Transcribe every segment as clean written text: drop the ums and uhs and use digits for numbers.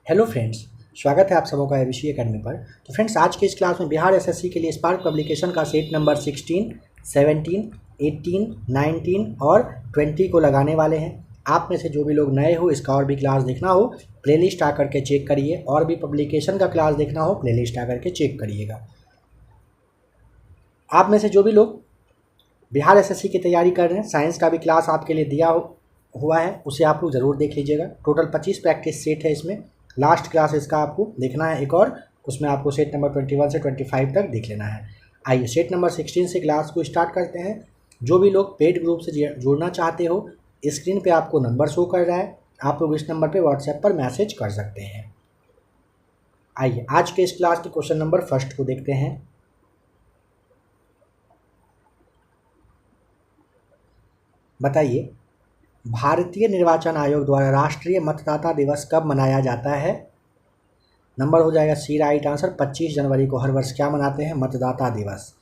Hello friends, स्वागत है आप सबों का एबीसी एकेडमी पर। तो फ्रेंड्स, आज के इस क्लास में बिहार एसएससी के लिए स्पार्क पब्लिकेशन का सेट नंबर 16, 17, 18, 19 और 20 को लगाने वाले हैं। आप में से जो भी लोग नए हो, इसका और भी क्लास देखना हो प्लेलिस्ट आकर के चेक करिए, और भी पब्लिकेशन का क्लास देखना हो प्लेलिस्ट आकर के चेक करिएगा। आप में से जो भी लोग बिहार एसएससी की तैयारी कर रहे हैं, साइंस का भी क्लास आपके लिए दिया हुआ है, उसे आप लोग ज़रूर देख लीजिएगा। टोटल 25 प्रैक्टिस सेट है इसमें। लास्ट क्लास इसका आपको देखना है एक और, उसमें आपको सेट नंबर 21 से 25 तक देख लेना है। आइए सेट नंबर 16 से क्लास को स्टार्ट करते हैं। जो भी लोग पेड ग्रुप से जुड़ना चाहते हो, स्क्रीन पे आपको नंबर शो कर रहा है, आप लोग इस नंबर पे व्हाट्सएप पर मैसेज कर सकते हैं। आइए आज के इस क्लास के क्वेश्चन नंबर फर्स्ट को देखते हैं। बताइए, भारतीय निर्वाचन आयोग द्वारा राष्ट्रीय मतदाता दिवस कब मनाया जाता है? नंबर हो जाएगा सी राइट आंसर, 25 जनवरी को हर वर्ष क्या मनाते हैं? मतदाता दिवस।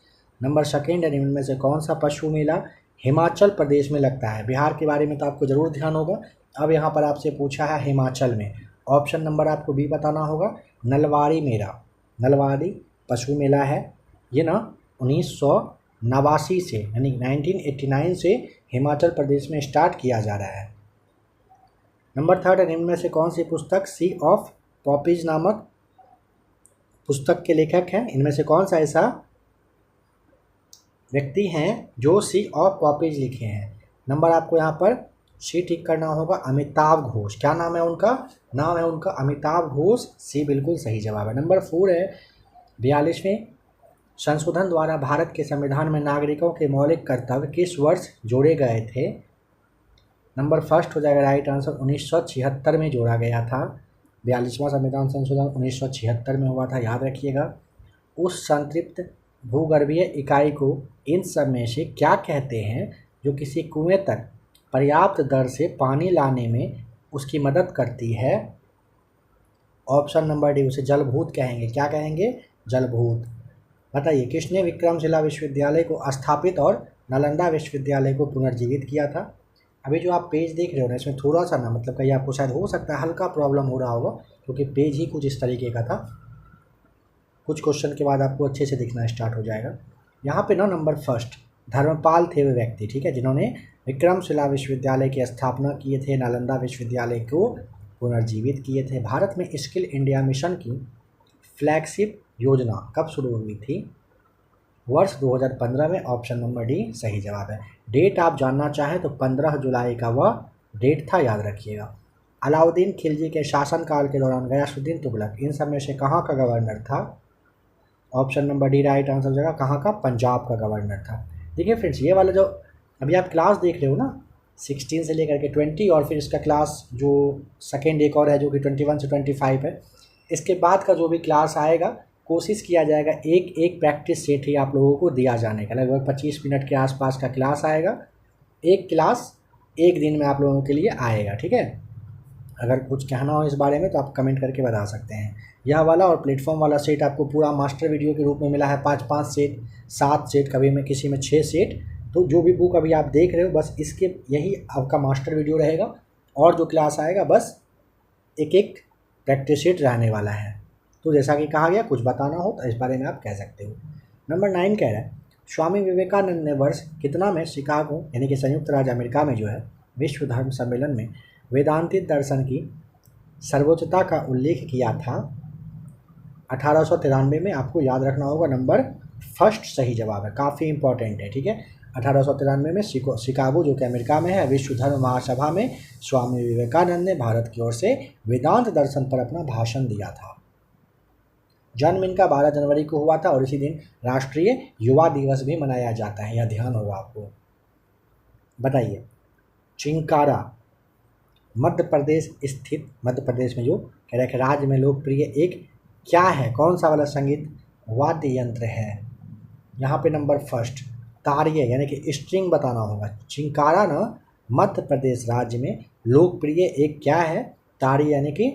नंबर सेकेंड है, इनमें से कौन सा पशु मेला हिमाचल प्रदेश में लगता है? बिहार के बारे में तो आपको ज़रूर ध्यान होगा, अब यहाँ पर आपसे पूछा है हिमाचल में। ऑप्शन नंबर आपको बी बताना होगा, नलवाड़ी मेला। नलवाड़ी पशु मेला है, ये ना 1989 से यानी 1989 से हिमाचल प्रदेश में स्टार्ट किया जा रहा है। नंबर थर्ड है, इनमें से कौन सी पुस्तक सी ऑफ पॉपीज नामक पुस्तक के लेखक हैं? इनमें से कौन सा ऐसा व्यक्ति हैं जो सी ऑफ पॉपीज लिखे हैं? नंबर आपको यहाँ पर सी टिक करना होगा, अमिताभ घोष। क्या नाम है उनका? नाम है उनका अमिताभ घोष। सी बिल्कुल सही जवाब है। नंबर 4 है, 42वें संशोधन द्वारा भारत के संविधान में नागरिकों के मौलिक कर्तव्य किस वर्ष जोड़े गए थे? नंबर फर्स्ट हो जाएगा राइट आंसर, 1976 में जोड़ा गया था। 42वां संविधान संशोधन 1976 में हुआ था, याद रखिएगा। उस संतृप्त भूगर्भीय इकाई को इन सब में से क्या कहते हैं जो किसी कुएं तक पर्याप्त दर से पानी लाने में उसकी मदद करती है? ऑप्शन नंबर डी, उसे जलभूत कहेंगे। क्या कहेंगे? जलभूत। बताइए, किसने विक्रमशिला विश्वविद्यालय को स्थापित और नालंदा विश्वविद्यालय को पुनर्जीवित किया था? अभी जो आप पेज देख रहे हो ना, इसमें थोड़ा सा ना मतलब कहीं आपको शायद हो सकता है हल्का प्रॉब्लम हो रहा होगा, क्योंकि पेज ही कुछ इस तरीके का था। कुछ क्वेश्चन के बाद आपको अच्छे से दिखना स्टार्ट हो जाएगा। यहाँ पे ना नंबर फर्स्ट धर्मपाल थे वे व्यक्ति, ठीक है, जिन्होंने विक्रमशिला विश्वविद्यालय की स्थापना किए थे, नालंदा विश्वविद्यालय को पुनर्जीवित किए थे। भारत में स्किल इंडिया मिशन की फ्लैगशिप योजना कब शुरू हुई थी? वर्ष 2015 में। ऑप्शन नंबर डी सही जवाब है। डेट आप जानना चाहें तो 15 जुलाई का वह डेट था, याद रखिएगा। अलाउद्दीन खिलजी के शासनकाल के दौरान गयासुद्दीन तुगलक इन सब में से कहाँ का गवर्नर था? Option number D right answer हो जाएगा, कहाँ का? पंजाब का गवर्नर था। देखिए फ्रेंड्स, ये वाला जो अभी आप क्लास देख रहे हो ना, 16 से लेकर के 20, और फिर इसका क्लास जो सेकेंड एक और है जो कि 21 से 25 है, इसके बाद का जो भी क्लास आएगा कोशिश किया जाएगा एक एक प्रैक्टिस सेट ही आप लोगों को दिया जाने का। लगभग 25 मिनट के आसपास का क्लास आएगा, एक क्लास एक दिन में आप लोगों के लिए आएगा, ठीक है। अगर कुछ कहना हो इस बारे में तो आप कमेंट करके बता सकते हैं। यह वाला और प्लेटफॉर्म वाला सेट आपको पूरा मास्टर वीडियो के रूप में मिला है, 5-5 सेट, 7 सेट, कभी में किसी में 6 सेट। तो जो भी बुक अभी आप देख रहे हो, बस इसके यही आपका मास्टर वीडियो रहेगा, और जो क्लास आएगा बस एक एक प्रैक्टिस सेट रहने वाला है। तो जैसा कि कहा गया, कुछ बताना हो तो इस बारे में आप कह सकते हो। नंबर 9 कह रहा है, स्वामी विवेकानंद ने वर्ष कितना में शिकागो यानी कि संयुक्त राज्य अमेरिका में जो है विश्व धर्म सम्मेलन में वेदांतिक दर्शन की सर्वोच्चता का उल्लेख किया था? 1893 में। आपको याद रखना होगा, नंबर फर्स्ट सही जवाब है, काफ़ी इंपॉर्टेंट है, ठीक है। 1893 में शिकागो जो कि अमेरिका में है, विश्व धर्म महासभा में स्वामी विवेकानंद ने भारत की ओर से वेदांत दर्शन पर अपना भाषण दिया था। जन्म इनका 12 जनवरी को हुआ था, और इसी दिन राष्ट्रीय युवा दिवस भी मनाया जाता है, यह ध्यान होगा आपको। बताइए, चिंकारा मध्य प्रदेश स्थित, मध्य प्रदेश में जो कह रहे राज्य में लोकप्रिय एक क्या है, कौन सा वाला संगीत वाद्य यंत्र है? यहाँ पे नंबर फर्स्ट तारिये यानी कि स्ट्रिंग बताना होगा। चिंकारा ना मध्य प्रदेश राज्य में लोकप्रिय एक क्या है? तारी यानी कि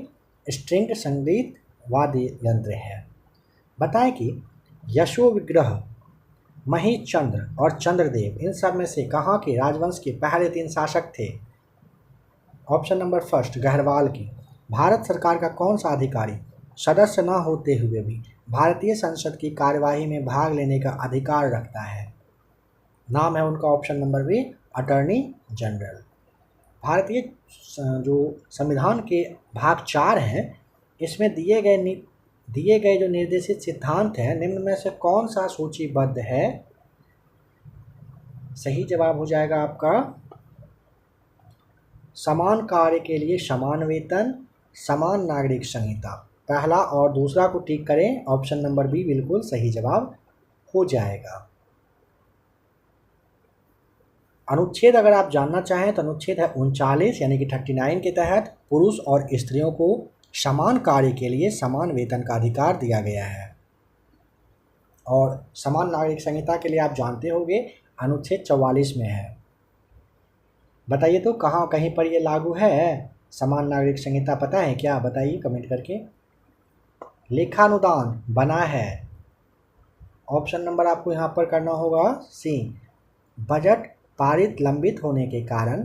स्ट्रिंग संगीत वाद्य यंत्र है। बताएं कि यशो विग्रह, महीचंद्र और चंद्रदेव इन सब में से कहाँ के राजवंश के पहले 3 शासक थे? ऑप्शन नंबर फर्स्ट गहरवाल की, भारत सरकार का कौन सा अधिकारी सदस्य न होते हुए भी भारतीय संसद की कार्यवाही में भाग लेने का अधिकार रखता है? नाम है उनका option number B, attorney general. भारतीय जो संविधान के भाग 4 हैं, इसमें दिए गए जो निर्देशित सिद्धांत हैं, निम्न में से कौन सा सूचीबद्ध है? सही जवाब हो जाएगा आपका समान कार्य के लिए समान वेतन, समान नागरिक संहिता। पहला और दूसरा को टिक करें, ऑप्शन नंबर बी बिल्कुल सही जवाब हो जाएगा। अनुच्छेद अगर आप जानना चाहें तो अनुच्छेद है 39 यानी कि 39 के तहत पुरुष और स्त्रियों को समान कार्य के लिए समान वेतन का अधिकार दिया गया है। और समान नागरिक संहिता के लिए आप जानते होंगे अनुच्छेद 44 में है। बताइए तो कहाँ कहीं पर ये लागू है समान नागरिक संहिता, पता है क्या? बताइए कमेंट करके। लेखानुदान बना है, ऑप्शन नंबर आपको यहाँ पर करना होगा सी। बजट पारित लंबित होने के कारण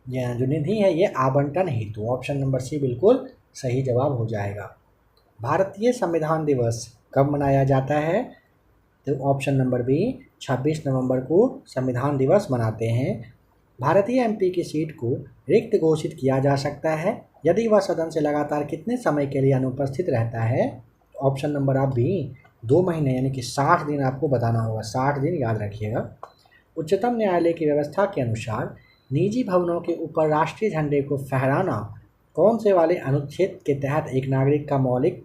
जो निधि है ये आवंटन हेतु, ऑप्शन नंबर सी बिल्कुल सही जवाब हो जाएगा। भारतीय संविधान दिवस कब मनाया जाता है? तो ऑप्शन नंबर बी 26 नवंबर को संविधान दिवस मनाते हैं। भारतीय एमपी की सीट को रिक्त घोषित किया जा सकता है यदि वह सदन से लगातार कितने समय के लिए अनुपस्थित रहता है? ऑप्शन नंबर आप बी 2 महीने यानी कि 60 दिन आपको बताना होगा, 60 दिन याद रखिएगा। उच्चतम न्यायालय की व्यवस्था के अनुसार निजी भवनों के ऊपर राष्ट्रीय झंडे को फहराना कौन से वाले अनुच्छेद के तहत एक नागरिक का मौलिक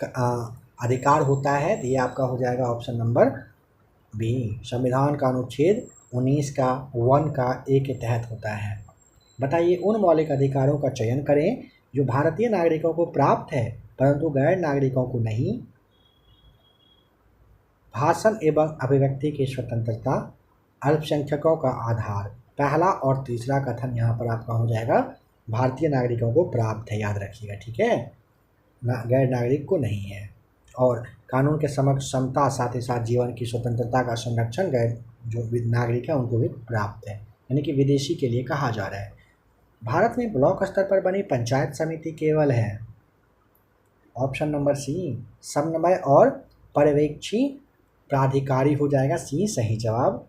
अधिकार होता है? तो ये आपका हो जाएगा ऑप्शन नंबर बी, संविधान का अनुच्छेद 19 का 1 का ए के तहत होता है। बताइए उन मौलिक अधिकारों का चयन करें जो भारतीय नागरिकों को प्राप्त है परंतु गैर नागरिकों को नहीं। भाषण एवं अभिव्यक्ति की स्वतंत्रता, अल्पसंख्यकों का आधार। पहला और तीसरा कथन यहाँ पर आपका हो जाएगा भारतीय नागरिकों को प्राप्त है, याद रखिएगा, ठीक है, गैर नागरिक को नहीं है। और कानून के समक्ष समता, साथ ही साथ जीवन की स्वतंत्रता का संरक्षण गैर जो नागरिक है उनको भी प्राप्त है, यानी कि विदेशी के लिए कहा जा रहा है। भारत में ब्लॉक स्तर पर बनी पंचायत समिति केवल है, ऑप्शन नंबर सी, समन्वय और पर्यवेक्षी प्राधिकारी हो जाएगा सी सही जवाब।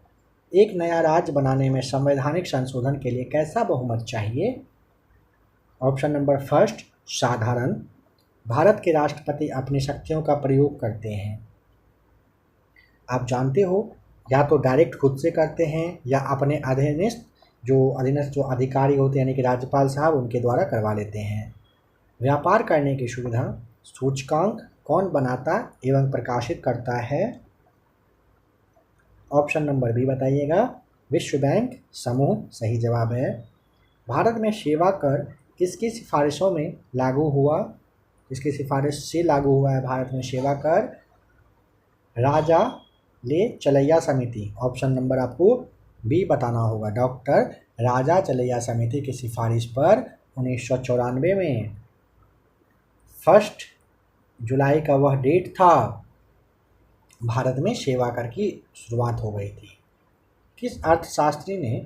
एक नया राज्य बनाने में संवैधानिक संशोधन के लिए कैसा बहुमत चाहिए? ऑप्शन नंबर फर्स्ट, साधारण। भारत के राष्ट्रपति अपनी शक्तियों का प्रयोग करते हैं, आप जानते हो, या तो डायरेक्ट खुद से करते हैं या अपने अधीनस्थ जो अधिकारी होते हैं यानी कि राज्यपाल साहब उनके द्वारा करवा लेते हैं। व्यापार करने की सुविधा सूचकांक कौन बनाता एवं प्रकाशित करता है? ऑप्शन नंबर बी बताइएगा, विश्व बैंक समूह सही जवाब है। भारत में सेवा कर किसकी सिफारिशों में लागू हुआ? किसकी सिफारिश से लागू हुआ है भारत में सेवा कर? राजा ले चलैया समिति, ऑप्शन नंबर आपको बी बताना होगा, डॉक्टर राजा चलैया समिति की सिफारिश पर 1994 में 1 जुलाई का वह डेट था, भारत में सेवा कर की शुरुआत हो गई थी। किस अर्थशास्त्री ने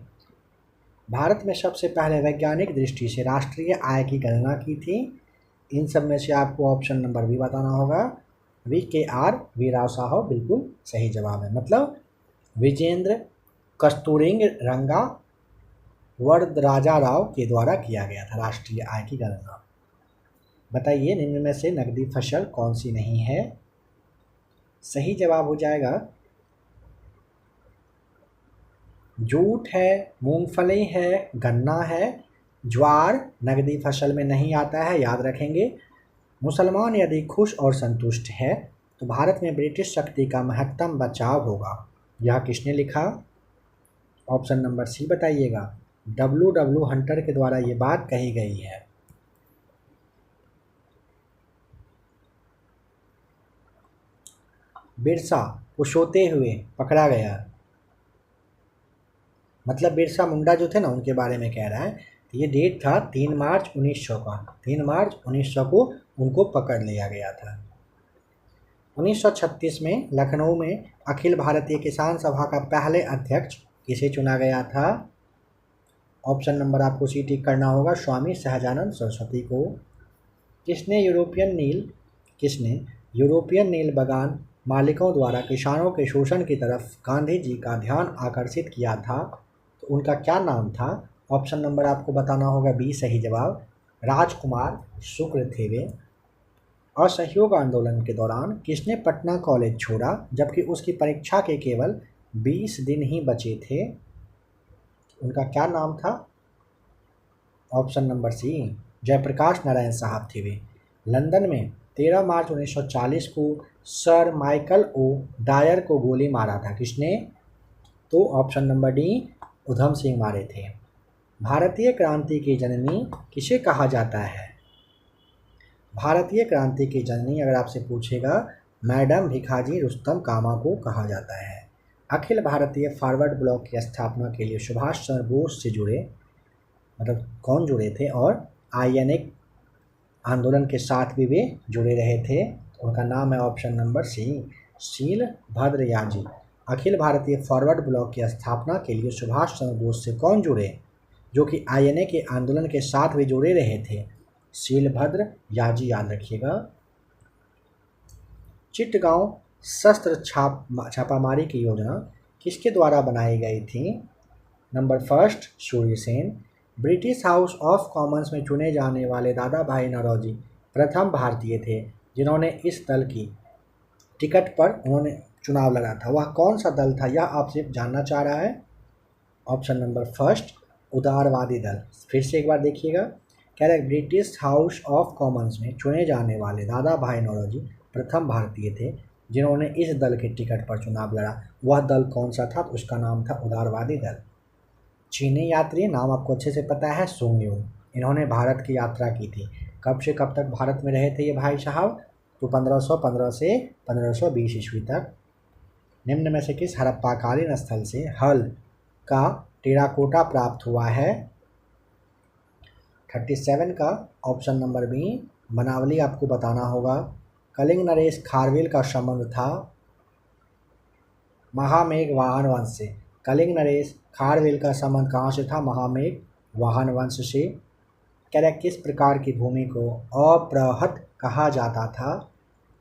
भारत में सबसे पहले वैज्ञानिक दृष्टि से राष्ट्रीय आय की गणना की थी? इन सब में से आपको ऑप्शन नंबर बी बताना होगा, VKR वी राव साहब बिल्कुल सही जवाब है। मतलब विजेंद्र कस्तूरिरंगा वरदराजा राव के द्वारा किया गया था राष्ट्रीय आय की गणना। बताइए निम्न में से नकदी फसल कौन सी नहीं है? सही जवाब हो जाएगा जूट है, मूंगफली है, गन्ना है, ज्वार नकदी फसल में नहीं आता है, याद रखेंगे। मुसलमान यदि खुश और संतुष्ट है तो भारत में ब्रिटिश शक्ति का महत्तम बचाव होगा, यह किसने लिखा? ऑप्शन नंबर सी बताइएगा, W हंटर के द्वारा ये बात कही गई है। बिरसा को सोते हुए पकड़ा गया, मतलब बिरसा मुंडा जो थे ना उनके बारे में कह रहा है। तो ये डेट था 3 मार्च 1900 का, 3 मार्च 1900 को उनको पकड़ लिया गया था। 1936 में लखनऊ में अखिल भारतीय किसान सभा का पहले अध्यक्ष किसे चुना गया था? ऑप्शन नंबर आपको सी टिक करना होगा, स्वामी सहजानंद सरस्वती को। किसने यूरोपियन नील बागान मालिकों द्वारा किसानों के शोषण की तरफ गांधी जी का ध्यान आकर्षित किया था, तो उनका क्या नाम था? ऑप्शन नंबर आपको बताना होगा बी सही जवाब, राजकुमार शुक्ल थे वे। असहयोग आंदोलन के दौरान किसने पटना कॉलेज छोड़ा जबकि उसकी परीक्षा के केवल 20 दिन ही बचे थे? उनका क्या नाम था? Option number C, Jayaprakash Narayan साहब थे वे। लंदन में 13 मार्च 1940 को सर माइकल ओ डायर को गोली मारा था, किसने? तो option number D, Udham Singh मारे थे। भारतीय क्रांति की जननी किसे कहा जाता है? भारतीय क्रांति की जननी अगर आपसे पूछेगा, मैडम भिखाजी रुस्तम कामा को कहा जाता है। अखिल भारतीय फॉरवर्ड ब्लॉक की स्थापना के लिए सुभाष चंद्र बोस से जुड़े, मतलब कौन जुड़े थे? और आईएनए आंदोलन के साथ भी वे जुड़े रहे थे, उनका नाम है ऑप्शन नंबर सी, शील भद्र याजी। अखिल भारतीय फॉरवर्ड ब्लॉक की स्थापना के लिए सुभाष चंद्र बोस से कौन जुड़े, जो कि आईएनए के आंदोलन के साथ भी जुड़े रहे थे? शीलभद्र याजी, याद रखिएगा। चिटगांव शस्त्र छापामारी की योजना किसके द्वारा बनाई गई थी? Number first, Surya Sen. British house of Commons में चुने जाने वाले दादा भाई नौरोजी प्रथम भारतीय थे जिन्होंने इस दल की टिकट पर उन्होंने चुनाव लड़ा था। वह कौन सा दल था, यह आपसे जानना चाह रहा है। ऑप्शन नंबर फर्स्ट, उदारवादी दल। फिर से एक बार देखिएगा, कह रहे ब्रिटिश हाउस ऑफ कॉमन्स में चुने जाने वाले दादा भाई नौरोजी प्रथम भारतीय थे जिन्होंने इस दल के टिकट पर चुनाव लड़ा। वह दल कौन सा था? तो उसका नाम था उदारवादी दल। चीनी यात्री, नाम आपको अच्छे से पता है, सुंग यू। इन्होंने भारत की यात्रा की थी। कब से कब तक भारत में रहे थे ये भाई साहब? तो 1515 से 1520 ईस्वी तक। निम्न में से किस हड़प्पाकालीन स्थल से हल का टेराकोटा प्राप्त हुआ है? 37 का ऑप्शन नंबर बी, बनावली आपको बताना होगा। कलिंग नरेश खारवेल का संबंध था महामेघ वाहन वंश से। कलिंग नरेश खारवेल का संबंध कहाँ से था? महामेघ वाहन वंश से। कह किस प्रकार की भूमि को अप्रहत कहा जाता था?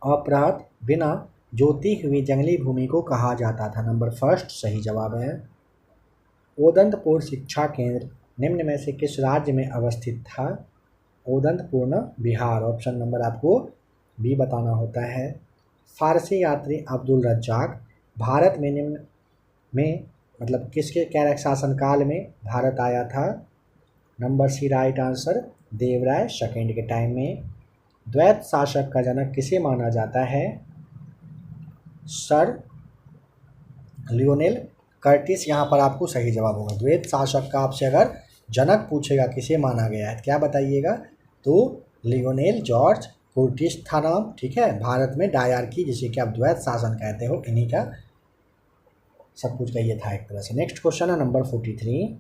अप्रहत बिना जोती हुई जंगली भूमि को कहा जाता था। नंबर फर्स्ट सही जवाब है। ओदंतपुर शिक्षा केंद्र निम्न में से किस राज्य में अवस्थित था? ओदंतपुर बिहार। ऑप्शन नंबर आपको बी बताना होता है। फारसी यात्री अब्दुल रज्जाक भारत में निम्न में मतलब किसके क्या शासनकाल में भारत आया था? Number C right answer, Devaraya second के टाइम में। द्वैत शासक का जनक किसे माना जाता है? सर लियोनेल कर्टिस यहाँ पर आपको सही जवाब होगा। द्वैत शासक का आपसे अगर जनक पूछेगा किसे माना गया है, क्या बताइएगा? तो लियोनेल जॉर्ज कर्टिस था नाम, ठीक है। भारत में डायरकी जिसे कि आप द्वैत शासन कहते हो, इन्हीं का सब कुछ का ये था एक तरह से। नेक्स्ट क्वेश्चन है नंबर 43।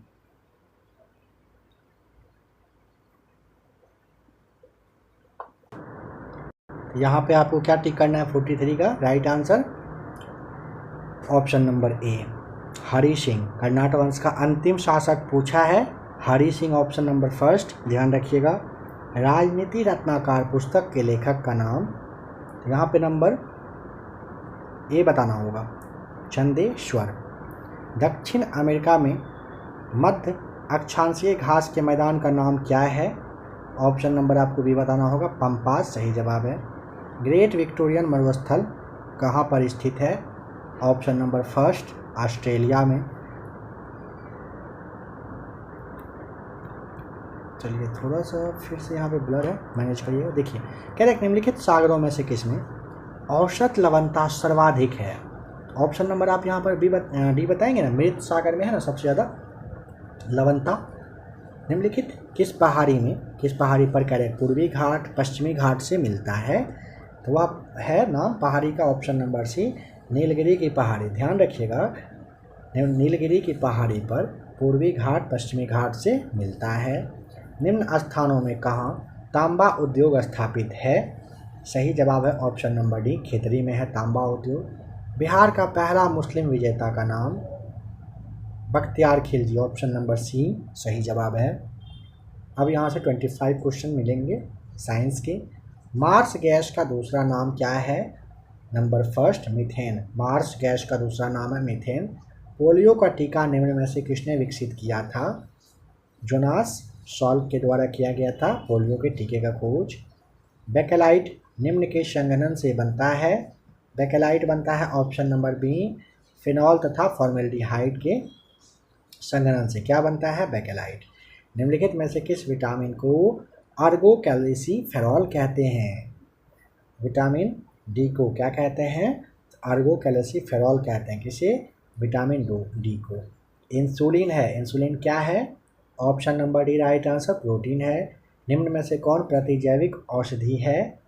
यहाँ पे आपको क्या टिक करना है? 43 का राइट आंसर ऑप्शन नंबर ए, हरि सिंह। कर्नाटक वंश का अंतिम शासक पूछा है Hari Singh, option number first, ध्यान रखिएगा। राजनीति रत्नाकर पुस्तक के लेखक का नाम, यहाँ पे नंबर ए बताना होगा, चंदेश्वर। दक्षिण अमेरिका में मध्य अक्षांशीय घास के मैदान का नाम क्या है? ऑप्शन नंबर आपको भी बताना होगा, पंपास सही जवाब है। ग्रेट विक्टोरियन मरुस्थल कहाँ पर स्थित है? ऑप्शन नंबर फर्स्ट, ऑस्ट्रेलिया में। चलिए थोड़ा सा फिर से यहाँ पे ब्लर है, मैनेज करिएगा। देखिए कह रहे निम्नलिखित सागरों में से किसमें औसत लवणता सर्वाधिक है? ऑप्शन नंबर आप यहाँ पर डी बताएंगे ना, मृत सागर में है ना सबसे ज़्यादा लवणता। निम्नलिखित किस पहाड़ी पर कह रहे पूर्वी घाट पश्चिमी घाट से मिलता है? तो वह है नाम पहाड़ी का ऑप्शन नंबर सी, नीलगिरी की पहाड़ी। ध्यान रखिएगा, नीलगिरी की पहाड़ी पर पूर्वी घाट पश्चिमी घाट से मिलता है। निम्न स्थानों में कहाँ तांबा उद्योग स्थापित है? सही जवाब है ऑप्शन नंबर डी, खेतरी में है तांबा उद्योग। बिहार का पहला मुस्लिम विजेता का नाम? Bakhtiyar Khilji, option number C सही जवाब है। अब यहाँ से 25 क्वेश्चन मिलेंगे साइंस के। मार्स गैस का दूसरा नाम क्या है? Number first methane, marsh gas का दूसरा नाम है मीथेन। पोलियो का टीका निम्न में से किसने विकसित किया था? जोनास सॉल्व के द्वारा किया गया था पोलियो के टीके का खोज। बेकेलाइट निम्न के संघनन से बनता है? बेकेलाइट बनता है ऑप्शन नंबर बी फिनॉल तथा फॉर्मेल्डिहाइड के संघनन से। क्या बनता है? बेकेलाइट। निम्नलिखित में से किस विटामिन को आर्गोकैल्सिफेरॉल कहते हैं? विटामिन डी को क्या कहते हैं? आर्गोकैल्सिफेरॉल कहते हैं। किसे? विटामिन डी को। इंसुलिन है, इंसुलिन क्या है? Option number D right answer, protein है। निम्न में से कौन प्रतिजैविक औषधि है?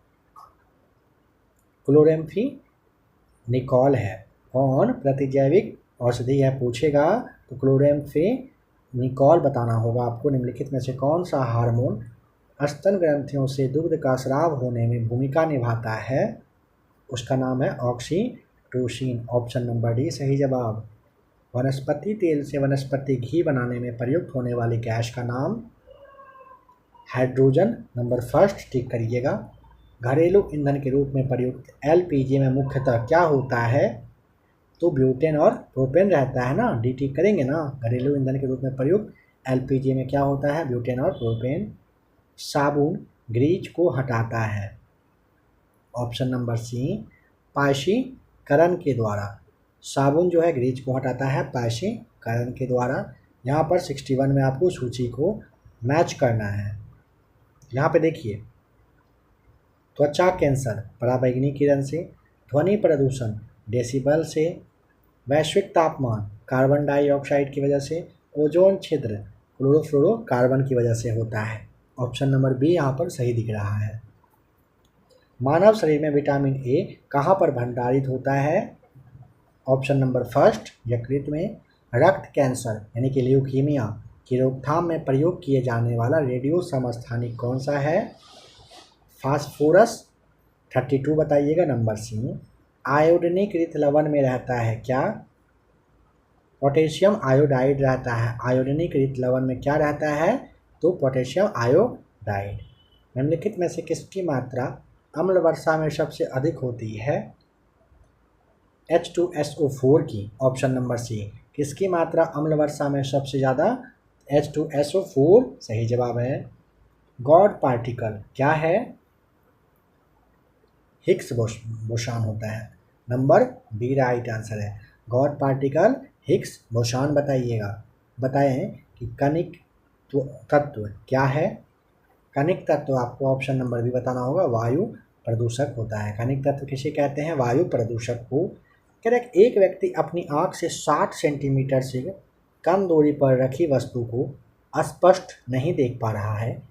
क्लोरेम्फेनिकोल है। कौन प्रतिजैविक औषधि है पूछेगा तो क्लोरेम्फेनिकोल बताना होगा आपको। निम्नलिखित में से कौन सा हार्मोन स्तन ग्रंथियों से दुग्ध का स्राव होने में भूमिका निभाता है? उसका नाम है ऑक्सीटोसिन, ऑप्शन नंबर डी सही जवाब। वनस्पति तेल से वनस्पति घी बनाने में प्रयुक्त होने वाली गैस का नाम? हाइड्रोजन, नंबर फर्स्ट टिक करिएगा। घरेलू ईंधन के रूप में प्रयुक्त एलपीजी में मुख्यतः क्या होता है? तो ब्यूटेन और प्रोपेन रहता है ना, डी टिक करेंगे ना। घरेलू ईंधन के रूप में प्रयुक्त एलपीजी में क्या होता है? ब्यूटेन और प्रोपेन। साबुन ग्रीज को हटाता है? ऑप्शन नंबर सी पायशीकरण के द्वारा। साबुन जो है ग्रीज को हटाता है पायशीकरण के द्वारा। यहाँ पर 61 में आपको सूची को मैच करना है। यहाँ पे देखिए, त्वचा कैंसर पराबैंगनी किरण से, ध्वनि प्रदूषण डेसिबल से, वैश्विक तापमान कार्बन डाइऑक्साइड की वजह से, ओजोन छिद्र क्लोरोफ्लोरोकार्बन की वजह से होता है। ऑप्शन नंबर बी यहाँ पर सही दिख रहा है। मानव शरीर में विटामिन ए कहाँ पर भंडारित होता है? ऑप्शन नंबर फर्स्ट यकृत में। रक्त कैंसर यानी कि ल्यूकीमिया की रोकथाम में प्रयोग किए जाने वाला रेडियो समस्थानिक कौन सा है? फास्फोरस 32 बताइएगा, नंबर सी। आयोडीनीकृत लवण में रहता है क्या? पोटेशियम आयोडाइड रहता है। आयोडीनीकृत लवण में क्या रहता है? तो पोटेशियम आयोडाइड। निम्नलिखित में से किसकी मात्रा अम्ल वर्षा में सबसे अधिक होती है? H2SO4 की, ऑप्शन नंबर सी। किसकी मात्रा अम्ल वर्षा में सबसे ज़्यादा? H2SO4 सही जवाब है। गॉड पार्टिकल क्या है? हिग्स बोसान होता है, नंबर बी राइट आंसर है। गॉड पार्टिकल हिग्स बोसान बताइएगा। बताएं कि कणिक तत्व क्या है? कणिक तत्व आपको ऑप्शन नंबर बी बताना होगा, वायु प्रदूषक होता है। कणिक तत्व किसे कहते हैं? वायु प्रदूषक को। कह रहे एक व्यक्ति अपनी आँख से 60 सेंटीमीटर से कम दूरी पर रखी वस्तु को स्पष्ट नहीं देख पा रहा है।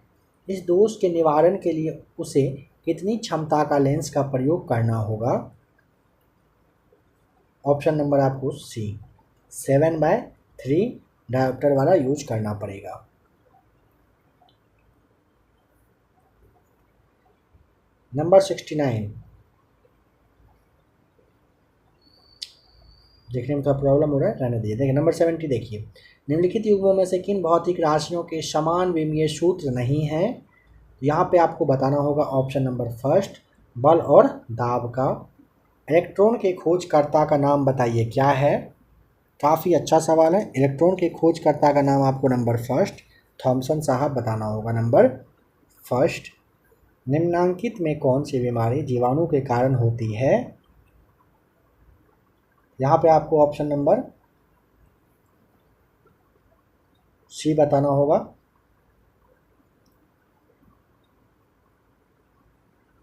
इस दोष के निवारण के लिए उसे कितनी क्षमता का लेंस का प्रयोग करना होगा? ऑप्शन नंबर आपको सी 7/3 डायोप्टर वाला यूज करना पड़ेगा। नंबर 69 देखने में थोड़ा प्रॉब्लम हो रहा है, रहने दीजिए। देखिए नंबर 70 देखिए, निम्नलिखित युग्मों में से किन भौतिक राशियों के समान विमीय सूत्र नहीं है? यहाँ पे आपको बताना होगा ऑप्शन नंबर फर्स्ट बल और दाब का। इलेक्ट्रॉन के खोजकर्ता का नाम बताइए क्या है? काफ़ी अच्छा सवाल है। इलेक्ट्रॉन के खोजकर्ता का नाम आपको नंबर फर्स्ट थॉमसन साहब बताना होगा, नंबर फर्स्ट। निम्नांकित में कौन सी बीमारी जीवाणु के कारण होती है? यहाँ पे आपको ऑप्शन नंबर सी बताना होगा,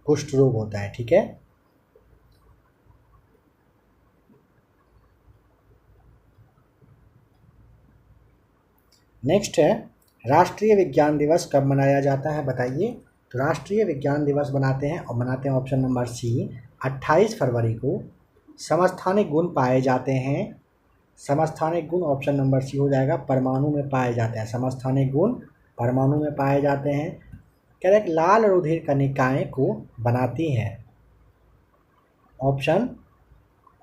कुष्ठ रोग होता है। ठीक है, नेक्स्ट है राष्ट्रीय विज्ञान दिवस कब मनाया जाता है बताइए? तो राष्ट्रीय विज्ञान दिवस मनाते हैं ऑप्शन नंबर सी 28 फरवरी को। समस्थानिक गुण पाए जाते हैं। समस्थानिक गुण ऑप्शन नंबर सी हो जाएगा, परमाणु में पाए जाते हैं। समस्थानिक गुण परमाणु में पाए जाते हैं। कह रहे लाल रुधिर कणिकाएं को बनाती हैं। ऑप्शन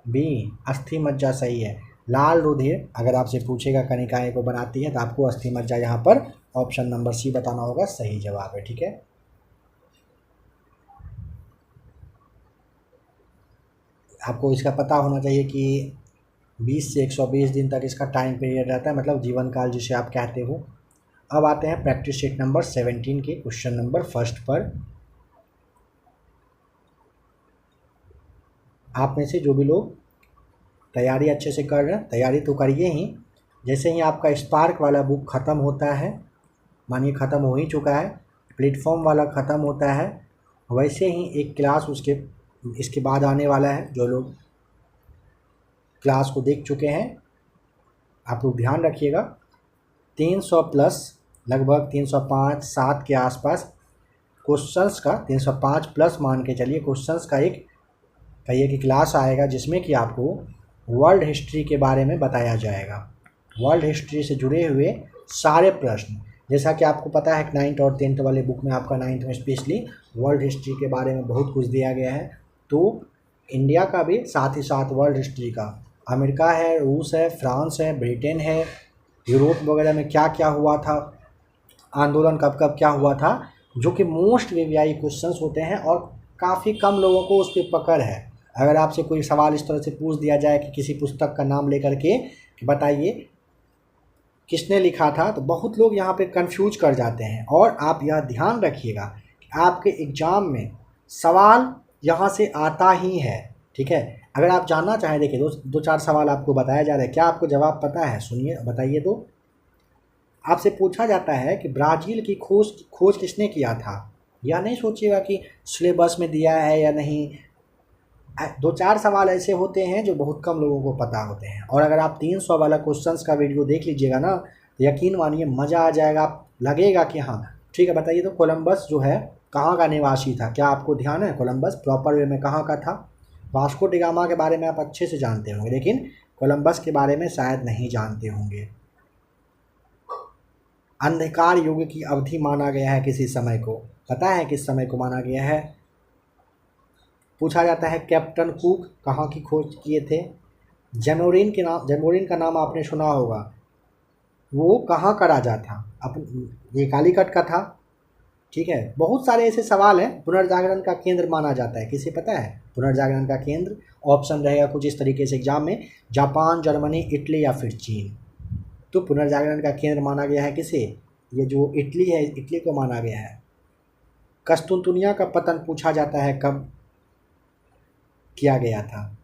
बी अस्थि मज्जा सही है। लाल रुधिर अगर आपसे पूछेगा कनिकाएं को बनाती है तो आपको अस्थि मज्जा यहाँ पर ऑप्शन नंबर सी बताना होगा, सही जवाब है। ठीक है, आपको इसका पता होना चाहिए कि 20 से 120 दिन तक इसका टाइम पीरियड रहता है, मतलब जीवन काल जिसे आप कहते हो। अब आते हैं प्रैक्टिस शीट नंबर 17 के क्वेश्चन नंबर फर्स्ट पर। आप में से जो भी लोग तैयारी अच्छे से कर रहे हैं, तैयारी तो करिए ही, जैसे ही आपका स्पार्क वाला बुक ख़त्म होता है, मानिए ख़त्म हो ही चुका है, प्लेटफॉर्म वाला ख़त्म होता है, वैसे ही एक क्लास इसके बाद आने वाला है। जो लोग क्लास को देख चुके हैं आप लोग ध्यान रखिएगा, 300 प्लस, लगभग 305 7 के आसपास क्वेश्चंस का, 305 प्लस मान के चलिए क्वेश्चंस का एक कहिए कि क्लास आएगा, जिसमें कि आपको वर्ल्ड हिस्ट्री के बारे में बताया जाएगा। वर्ल्ड हिस्ट्री से जुड़े हुए सारे प्रश्न, जैसा कि आपको पता है 9th और 10th वाले बुक में आपका 9th में स्पेशली वर्ल्ड हिस्ट्री के बारे में बहुत कुछ दिया गया है, तो इंडिया का भी साथ ही साथ वर्ल्ड हिस्ट्री का, अमेरिका है, रूस है, फ्रांस है, ब्रिटेन है, यूरोप वगैरह में क्या क्या हुआ था, आंदोलन कब कब क्या हुआ था, जो कि मोस्ट वीवीआई क्वेश्चंस होते हैं और काफ़ी कम लोगों को उस पर पकड़ है। अगर आपसे कोई सवाल इस तरह से पूछ दिया जाए कि किसी पुस्तक का नाम लेकर के कि बताइए किसने लिखा था, तो बहुत लोग यहाँ पे कंफ्यूज कर जाते हैं। और आप यह ध्यान रखिएगा कि आपके एग्ज़ाम में सवाल यहाँ से आता ही है। ठीक है, अगर आप जानना चाहें, देखिए दो चार सवाल आपको बताया जा रहा है, क्या आपको जवाब पता है? सुनिए, बताइए। तो आपसे पूछा जाता है कि ब्राज़ील की खोज किसने किया था। यह नहीं सोचिएगा कि सिलेबस में दिया है या नहीं, 2-4 सवाल ऐसे होते हैं जो बहुत कम लोगों को पता होते हैं। और अगर आप 300 वाला क्वेश्चंस का वीडियो देख लीजिएगा ना, तो यकीन मानिए मज़ा आ जाएगा, लगेगा कि हाँ ठीक है। बताइए तो कोलंबस जो है कहाँ का निवासी था? क्या आपको ध्यान है कोलंबस प्रॉपर वे में कहाँ का था? वास्को डी गामा के बारे में आप अच्छे से जानते होंगे, लेकिन कोलंबस के बारे में शायद नहीं जानते होंगे। अंधकार युग की अवधि माना गया है किसी समय को, पता है किस समय को माना गया है? पूछा जाता है कैप्टन कुक कहाँ की खोज किए थे? जैमोरिन का नाम आपने सुना होगा, वो कहाँ का राजा था? ये कालीकट का था। ठीक है, बहुत सारे ऐसे सवाल हैं। पुनर्जागरण का केंद्र माना जाता है, किसे पता है पुनर्जागरण का केंद्र? ऑप्शन रहेगा कुछ इस तरीके से एग्जाम में, जापान, जर्मनी, इटली या फिर चीन। तो पुनर्जागरण का केंद्र माना गया है किसे? ये जो इटली है, इटली को माना गया है। कस्तुनतुनिया का पतन पूछा जाता है कब किया गया था,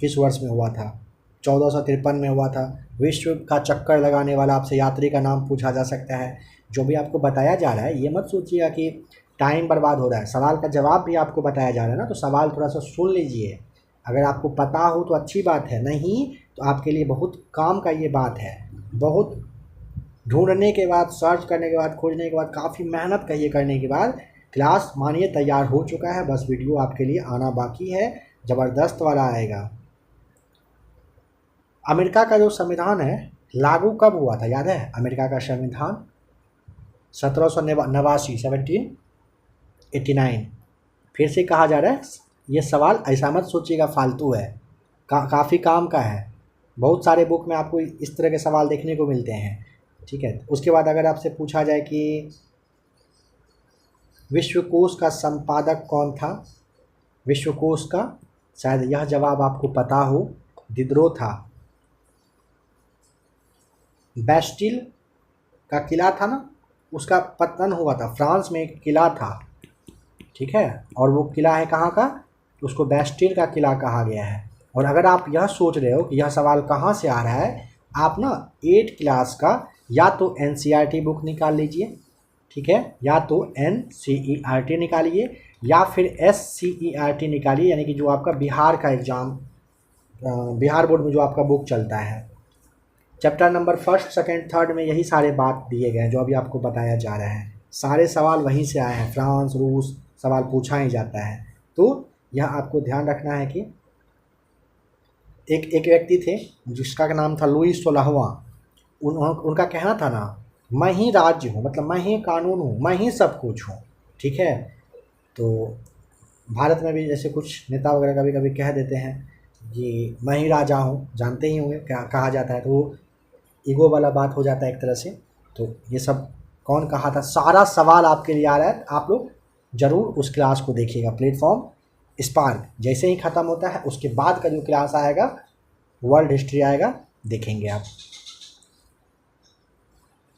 किस वर्ष में हुआ था? 1453 में हुआ था। विश्व का चक्कर लगाने वाला आपसे यात्री का नाम पूछा जा सकता है। जो भी आपको बताया जा रहा है ये मत सोचिएगा कि टाइम बर्बाद हो रहा है, सवाल का जवाब भी आपको बताया जा रहा है ना, तो सवाल थोड़ा सा सुन लीजिए। अगर आपको पता हो तो अच्छी बात है, नहीं तो आपके लिए बहुत काम का ये बात है। बहुत ढूंढने के बाद, सर्च करने के बाद, खोजने के बाद, काफ़ी मेहनत कहिए करने के बाद क्लास मानिए तैयार हो चुका है, बस वीडियो आपके लिए आना बाकी है, ज़बरदस्त वाला आएगा। अमेरिका का जो संविधान है लागू कब हुआ था, याद है? अमेरिका का संविधान 1789, 1789। फिर से कहा जा रहा है, ये सवाल ऐसा मत सोचिएगा फालतू है, काफ़ी काम का है। बहुत सारे बुक में आपको इस तरह के सवाल देखने को मिलते हैं। ठीक है, उसके बाद अगर आपसे पूछा जाए कि विश्वकोश का संपादक कौन था? विश्वकोश का शायद यह जवाब आपको पता हो, दिद्रो था। बैस्टिल का किला था ना, उसका पतन हुआ था, फ्रांस में एक किला था। ठीक है, और वो किला है कहाँ का? उसको बैस्टिल का किला कहा गया है। और अगर आप यह सोच रहे हो कि यह सवाल कहाँ से आ रहा है, आप ना 8th क्लास का या तो NCERT बुक निकाल लीजिए, ठीक है, या तो NCERT निकालिए या फिर SCERT निकालिए, यानी कि जो आपका बिहार का एग्ज़ाम, बिहार बोर्ड में जो आपका बुक चलता है। Chapter number 1st, 2nd, 3rd में यही सारे बात दिए गए हैं जो अभी आपको बताया जा रहा है। सारे सवाल वहीं से आए हैं, फ्रांस, रूस सवाल पूछा ही जाता है। तो यह आपको ध्यान रखना है कि एक व्यक्ति थे जिसका नाम था लुई 16वां। उनका कहना था ना, मैं ही राज्य हूँ, मतलब मैं ही कानून हूँ, मैं ही सब कुछ हूँ। ठीक है, तो भारत में भी जैसे कुछ नेता वगैरह कभी कभी कह देते हैं ये मैं ही राजा हूँ, जानते ही होंगे क्या कहा जाता है, तो वो ईगो वाला बात हो जाता है एक तरह से। तो ये सब कौन कहा था, सारा सवाल आपके लिए आ रहा है, आप लोग ज़रूर उस क्लास को देखिएगा। प्लेटफॉर्म स्पार्क जैसे ही ख़त्म होता है उसके बाद का जो क्लास आएगा वर्ल्ड हिस्ट्री आएगा, देखेंगे आप।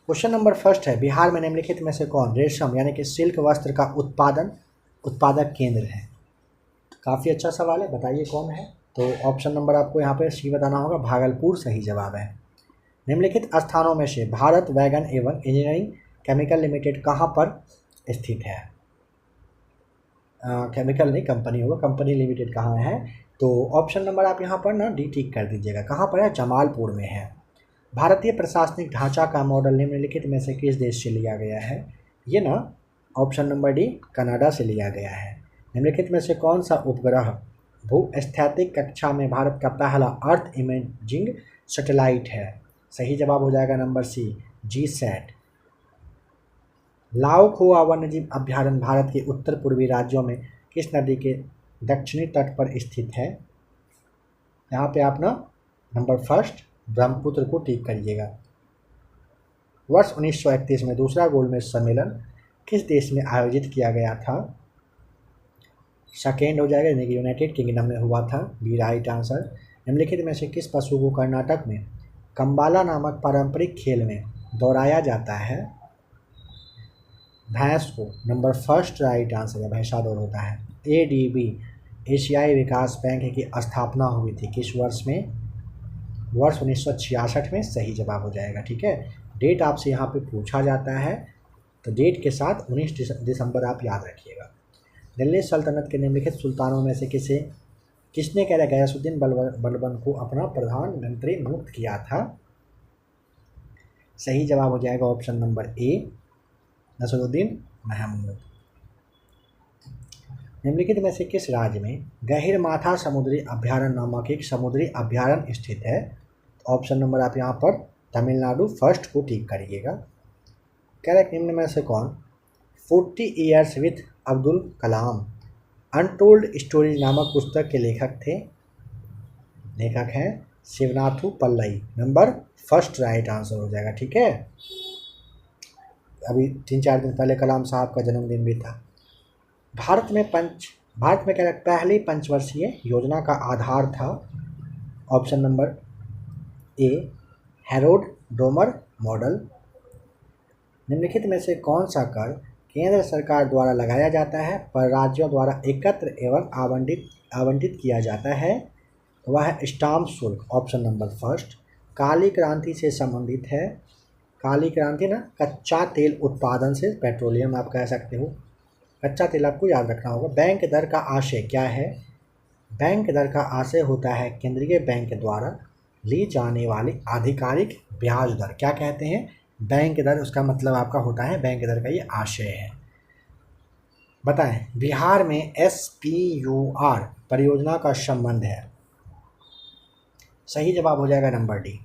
क्वेश्चन नंबर फर्स्ट है, बिहार में निम्नलिखित में से कौन रेशम यानी कि सिल्क वस्त्र का उत्पादक केंद्र है। काफ़ी अच्छा सवाल है, बताइए कौन है। तो ऑप्शन नंबर आपको यहाँ पे सी बताना होगा, भागलपुर सही जवाब है। निम्नलिखित स्थानों में से भारत वैगन एवं इंजीनियरिंग केमिकल लिमिटेड कहाँ पर स्थित है। केमिकल नहीं, कंपनी होगा, कंपनी लिमिटेड कहाँ है। तो ऑप्शन नंबर आप यहाँ पर ना डी टिक कर दीजिएगा, कहाँ पर है, जमालपुर में है। भारतीय प्रशासनिक ढांचा का मॉडल निम्नलिखित में से किस देश से लिया गया है। ये ना ऑप्शन नंबर डी कनाडा से लिया गया है। निम्नलिखित में से कौन सा उपग्रह भूस्थैतिक कक्षा में भारत का पहला अर्थ इमेजिंग सैटेलाइट है। सही जवाब हो जाएगा नंबर सी, जी सैट। लाओ खोआ वन्यजीव अभ्यारण्य भारत के उत्तर पूर्वी राज्यों में किस नदी के दक्षिणी तट पर स्थित है। यहाँ पे आप ना नंबर फर्स्ट ब्रह्मपुत्र को टिक करिएगा। वर्ष 1931 में दूसरा गोलमेज सम्मेलन किस देश में आयोजित किया गया था। सेकेंड हो जाएगा, यानी कि यूनाइटेड किंगडम में हुआ था, बी राइट आंसर। निम्नलिखित में से किस पशु को कर्नाटक में कंबाला नामक पारंपरिक खेल में दौड़ाया जाता है। भैंस को, नंबर फर्स्ट राइट आंसर है, भैंसा दौड़ होता है। एडीबी एशियाई विकास बैंक की स्थापना हुई थी किस वर्ष में। वर्ष 1966 में सही जवाब हो जाएगा। ठीक है, डेट आपसे यहाँ पे पूछा जाता है, तो डेट के साथ 19 दिसंबर आप याद रखिएगा। दिल्ली सल्तनत के निम्नलिखित सुल्तानों में से किसने कह गयासुद्दीन बलबन को अपना प्रधानमंत्री नियुक्त किया था। सही जवाब हो जाएगा option number A, Nasiruddin Mahmud. निम्नलिखित में से किस राज्य में गहिरमाथा समुद्री अभ्यारण्य नामक एक समुद्री अभ्यारण्य स्थित है। ऑप्शन नंबर आप यहाँ पर तमिलनाडु फर्स्ट को टिक करिएगा। कह रहे निम्न में से कौन 40 years with Abdul Kalam untold stories नामक पुस्तक के लेखक हैं शिवनाथु Pallai. Number first right answer हो जाएगा। ठीक है, अभी 3-4 दिन पहले कलाम साहब का जन्मदिन भी था। भारत में कह रहे पहली पंचवर्षीय योजना का आधार था। ऑप्शन नंबर ए हैरोल्ड डोमर मॉडल। निम्नलिखित में से कौन सा कर केंद्र सरकार द्वारा लगाया जाता है पर राज्यों द्वारा एकत्र एवं आवंटित किया जाता है। वह है स्टाम्प शुल्क। Option number first. काली क्रांति से संबंधित है। काली क्रांति ना कच्चा तेल उत्पादन से, पेट्रोलियम आप कह सकते हो, कच्चा तेल आपको याद रखना होगा। बैंक दर का आशय क्या है। बैंक दर का आशय होता है केंद्रीय बैंक द्वारा ली जाने वाली आधिकारिक ब्याज दर। क्या कहते हैं, बैंक दर, उसका मतलब आपका होता है बैंक दर का ये आशय है। बताएं बिहार में SPUR परियोजना का संबंध है। सही जवाब हो जाएगा नंबर डी,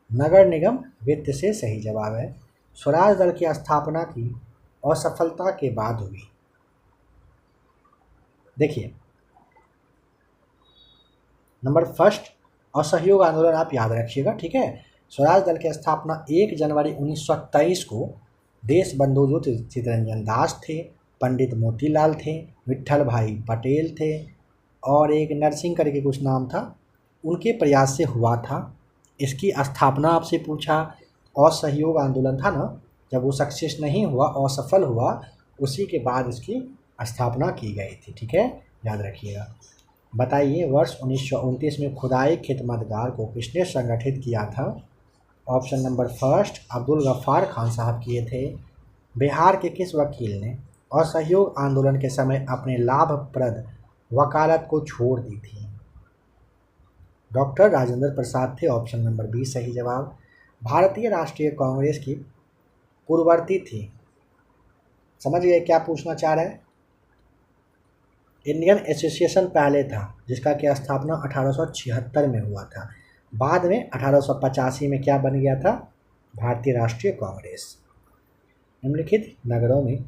नगर निगम वित्त से सही जवाब है। स्वराज दल की स्थापना की असफलता के बाद हुई। देखिए नंबर फर्स्ट असहयोग आंदोलन आप याद रखिएगा। ठीक है, स्वराज दल की स्थापना 1 जनवरी 1923 को देश बंधु जो चित्तरंजन दास थे, पंडित मोतीलाल थे, विट्ठल भाई पटेल थे और एक नरसिंह करके कुछ नाम था, उनके प्रयास से हुआ था। इसकी स्थापना आपसे पूछा, असहयोग आंदोलन था ना, जब वो सक्सेस नहीं हुआ, असफल हुआ, उसी के बाद इसकी स्थापना की गई थी। ठीक है, याद रखिएगा। बताइए वर्ष 1929 में खुदाई खिदमतगार को किसने संगठित किया था। Option number first Abdul Ghaffar Khan साहब किए थे। बिहार के किस वकील ने असहयोग आंदोलन के समय अपने लाभप्रद वकालत को छोड़ दी थी। डॉक्टर राजेंद्र प्रसाद थे। ऑप्शन नंबर बी सही जवाब। भारतीय राष्ट्रीय कांग्रेस की पूर्ववर्ती थी। समझ गए क्या पूछना चाह रहे हैं। इंडियन एसोसिएशन पहले था जिसका की स्थापना 1876 में हुआ था, बाद में 1885 में क्या बन गया था, भारतीय राष्ट्रीय कांग्रेस। निम्नलिखित नगरों में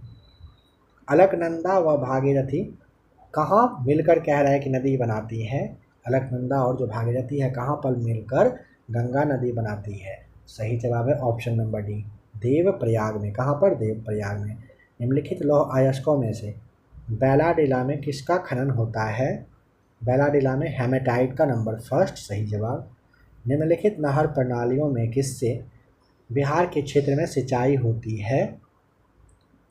अलकनंदा व भागीरथी कहाँ मिलकर कह रहा है कि नदी बनाती हैं। अलकनंदा और जो भागीरथी है कहाँ पर मिलकर गंगा नदी बनाती है? सही जवाब है ऑप्शन नंबर डी, देवप्रयाग में। कहाँ पर? देवप्रयाग में। निम्नलिखित लौह अयस्कों में से बैलाडेला में किसका खनन होता है? बैलाडेला में हेमेटाइट का। नंबर फर्स्ट सही जवाब। निम्नलिखित नहर प्रणालियों में किससे बिहार के क्षेत्र में सिंचाई होती है?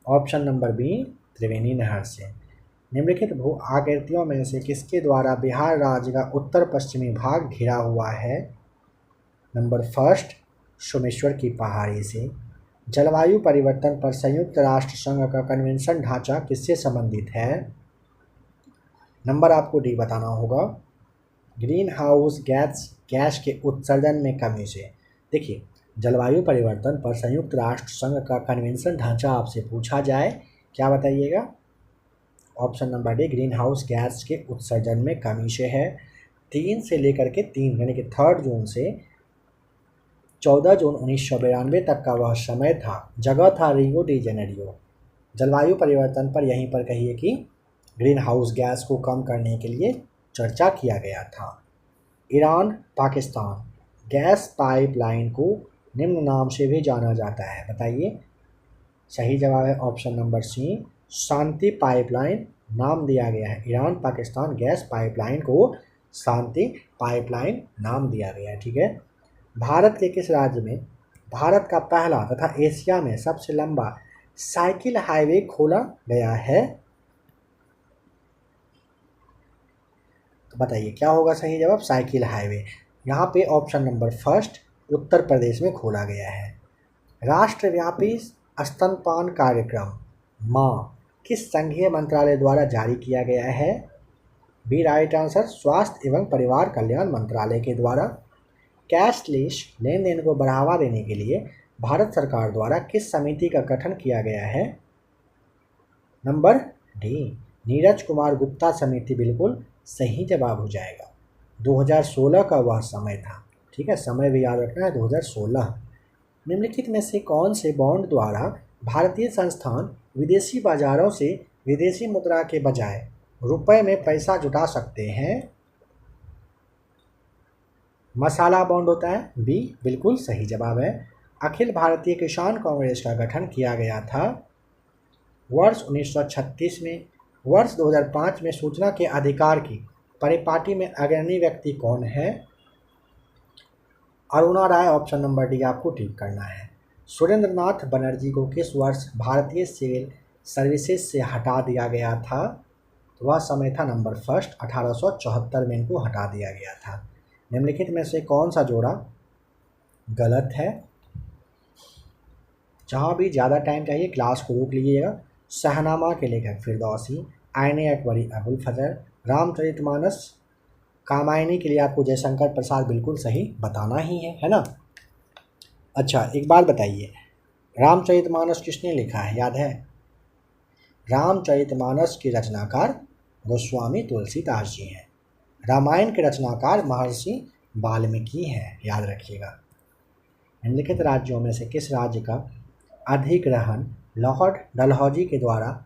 ऑप्शन नंबर बी, त्रिवेणी नहर से। निम्नलिखित भू आकृतियों में से किसके द्वारा बिहार राज्य का उत्तर पश्चिमी भाग घिरा हुआ है? नंबर फर्स्ट, सोमेश्वर की पहाड़ी से। जलवायु परिवर्तन पर संयुक्त राष्ट्र संघ का कन्वेंशन ढांचा किससे संबंधित है? नंबर आपको डी बताना होगा। ग्रीन हाउस गैस के उत्सर्जन में कमी से। देखिए, जलवायु परिवर्तन पर संयुक्त राष्ट्र संघ का कन्वेंशन ढांचा आपसे पूछा जाए, क्या बताइएगा? Option number D, green house gas के उत्सर्जन में कमी से है। 3 से लेकर के 3 यानी कि 3 जून से 14 जून 1992 तक का वह समय था। जगह था रियो डी जेनेरियो। जलवायु परिवर्तन पर यहीं पर कहिए कि ग्रीन हाउस गैस को कम करने के लिए चर्चा किया गया था। ईरान पाकिस्तान गैस पाइपलाइन को निम्न नाम से भी जाना जाता है, बताइए। सही जवाब है ऑप्शन नंबर सी, शांति पाइपलाइन नाम दिया गया है। ईरान पाकिस्तान गैस पाइपलाइन को शांति पाइपलाइन नाम दिया गया है, ठीक है। भारत के किस राज्य में भारत का पहला तथा एशिया में सबसे लंबा साइकिल हाईवे खोला गया है? तो बताइए क्या होगा सही जवाब? Cycle highway. यहाँ पे option number first, Uttar Pradesh में खोला गया है। राष्ट्रव्यापी स्तनपान कार्यक्रम माँ किस संघीय मंत्रालय द्वारा जारी किया गया है? बी राइट आंसर, स्वास्थ्य एवं परिवार कल्याण मंत्रालय के द्वारा। कैशलेस लेन देन को बढ़ावा देने के लिए भारत सरकार द्वारा किस समिति का गठन किया गया है? नंबर डी, नीरज कुमार गुप्ता समिति बिल्कुल सही जवाब हो जाएगा। 2016 का वह समय था, ठीक है, समय भी याद रखना है, 2016। निम्नलिखित में से कौन से बॉन्ड द्वारा भारतीय संस्थान विदेशी बाजारों से विदेशी मुद्रा के बजाय रुपए में पैसा जुटा सकते हैं? मसाला बॉन्ड होता है, बी बिल्कुल सही जवाब है। अखिल भारतीय किसान कांग्रेस का गठन किया गया था वर्ष 1936 में। वर्ष 2005 में सूचना के अधिकार की परिपाटी में अग्रणी व्यक्ति कौन है? अरुणा राय। ऑप्शन नंबर डी आपको ठीक करना है। सुरेंद्र नाथ बनर्जी को किस वर्ष भारतीय सिविल सर्विसेज से हटा दिया गया था? तो वह समय था नंबर फर्स्ट, 1874 में इनको हटा दिया गया था। निम्नलिखित में से कौन सा जोड़ा गलत है? जहाँ भी ज़्यादा टाइम चाहिए क्लास को रोक लीजिएगा। शहनामा के लेखक फिरदौसी, आईने अकबरी अबुल फजल, रामचरितमानस कामायनी के लिए आपको जयशंकर प्रसाद बिल्कुल सही बताना ही है ना। अच्छा एक बात बताइए, रामचरितमानस किसने लिखा है, याद है? रामचरितमानस के रचनाकार गोस्वामी तुलसीदास जी हैं। रामायण के रचनाकार महर्षि वाल्मीकि हैं, याद रखिएगा। निम्नलिखित राज्यों में से किस राज्य का अधिग्रहण लॉर्ड डलहौजी के द्वारा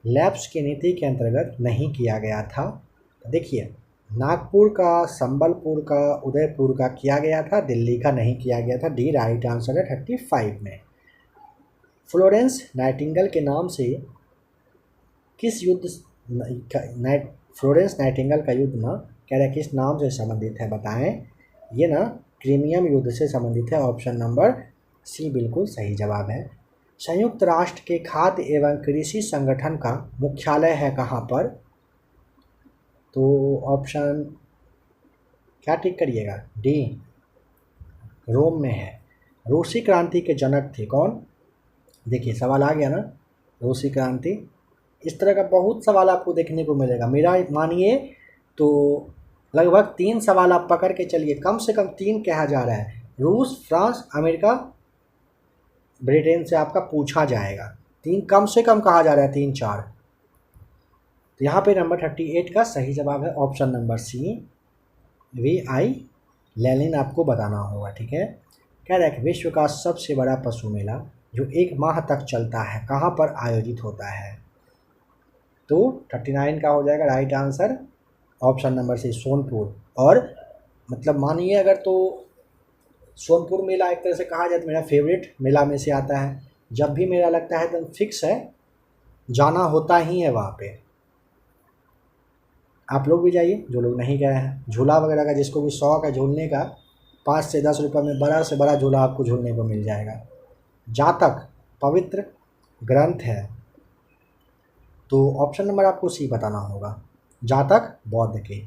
लैप्स की नीति के अंतर्गत नहीं किया गया था? तो देखिए, नागपुर का, संबलपुर का, उदयपुर का किया गया था, दिल्ली का नहीं किया गया था। डी राइट आंसर है 35 में। फ्लोरेंस नाइटिंगेल के नाम से किस युद्ध फ्लोरेंस नाइटिंगेल का युद्ध ना कह रहे किस नाम से संबंधित है, बताएं। ये ना क्रीमियम युद्ध से संबंधित है। ऑप्शन नंबर सी बिल्कुल सही जवाब है। संयुक्त राष्ट्र के खाद्य एवं कृषि संगठन का मुख्यालय है कहाँ पर? तो ऑप्शन क्या टिक करिएगा? डी, रोम में है। रूसी क्रांति के जनक थे कौन? देखिए सवाल आ गया ना, रूसी क्रांति। इस तरह का बहुत सवाल आपको देखने को मिलेगा। मेरा मानिए तो लगभग 3 सवाल आप पकड़ के चलिए, कम से कम 3 कहा जा रहा है। रूस, फ्रांस, अमेरिका, ब्रिटेन से आपका पूछा जाएगा। 3 कम से कम कहा जा रहा है, 3-4। तो यहाँ पे नंबर 38 का सही जवाब है option number C, VI Lenin आपको बताना होगा, ठीक है। कह रहा है कि विश्व का सबसे बड़ा पशु मेला जो 1 माह तक चलता है कहाँ पर आयोजित होता है? तो 39 का हो जाएगा right answer, option number C Sonpur. और मतलब मानिए अगर तो सोनपुर मेला एक तरह से कहा जाए तो मेरा फेवरेट मेला में से आता है। जब भी मेरा लगता है एकदम फिक्स है, जाना होता ही है वहाँ पे। आप लोग भी जाइए जो लोग नहीं गए हैं। झूला वगैरह का जिसको भी शौक है झूलने का, 5 से 10 रुपये में बड़ा से बड़ा झूला आपको झूलने को मिल जाएगा। जातक पवित्र ग्रंथ है, तो ऑप्शन नंबर आपको सी बताना होगा। जातक बौद्ध के।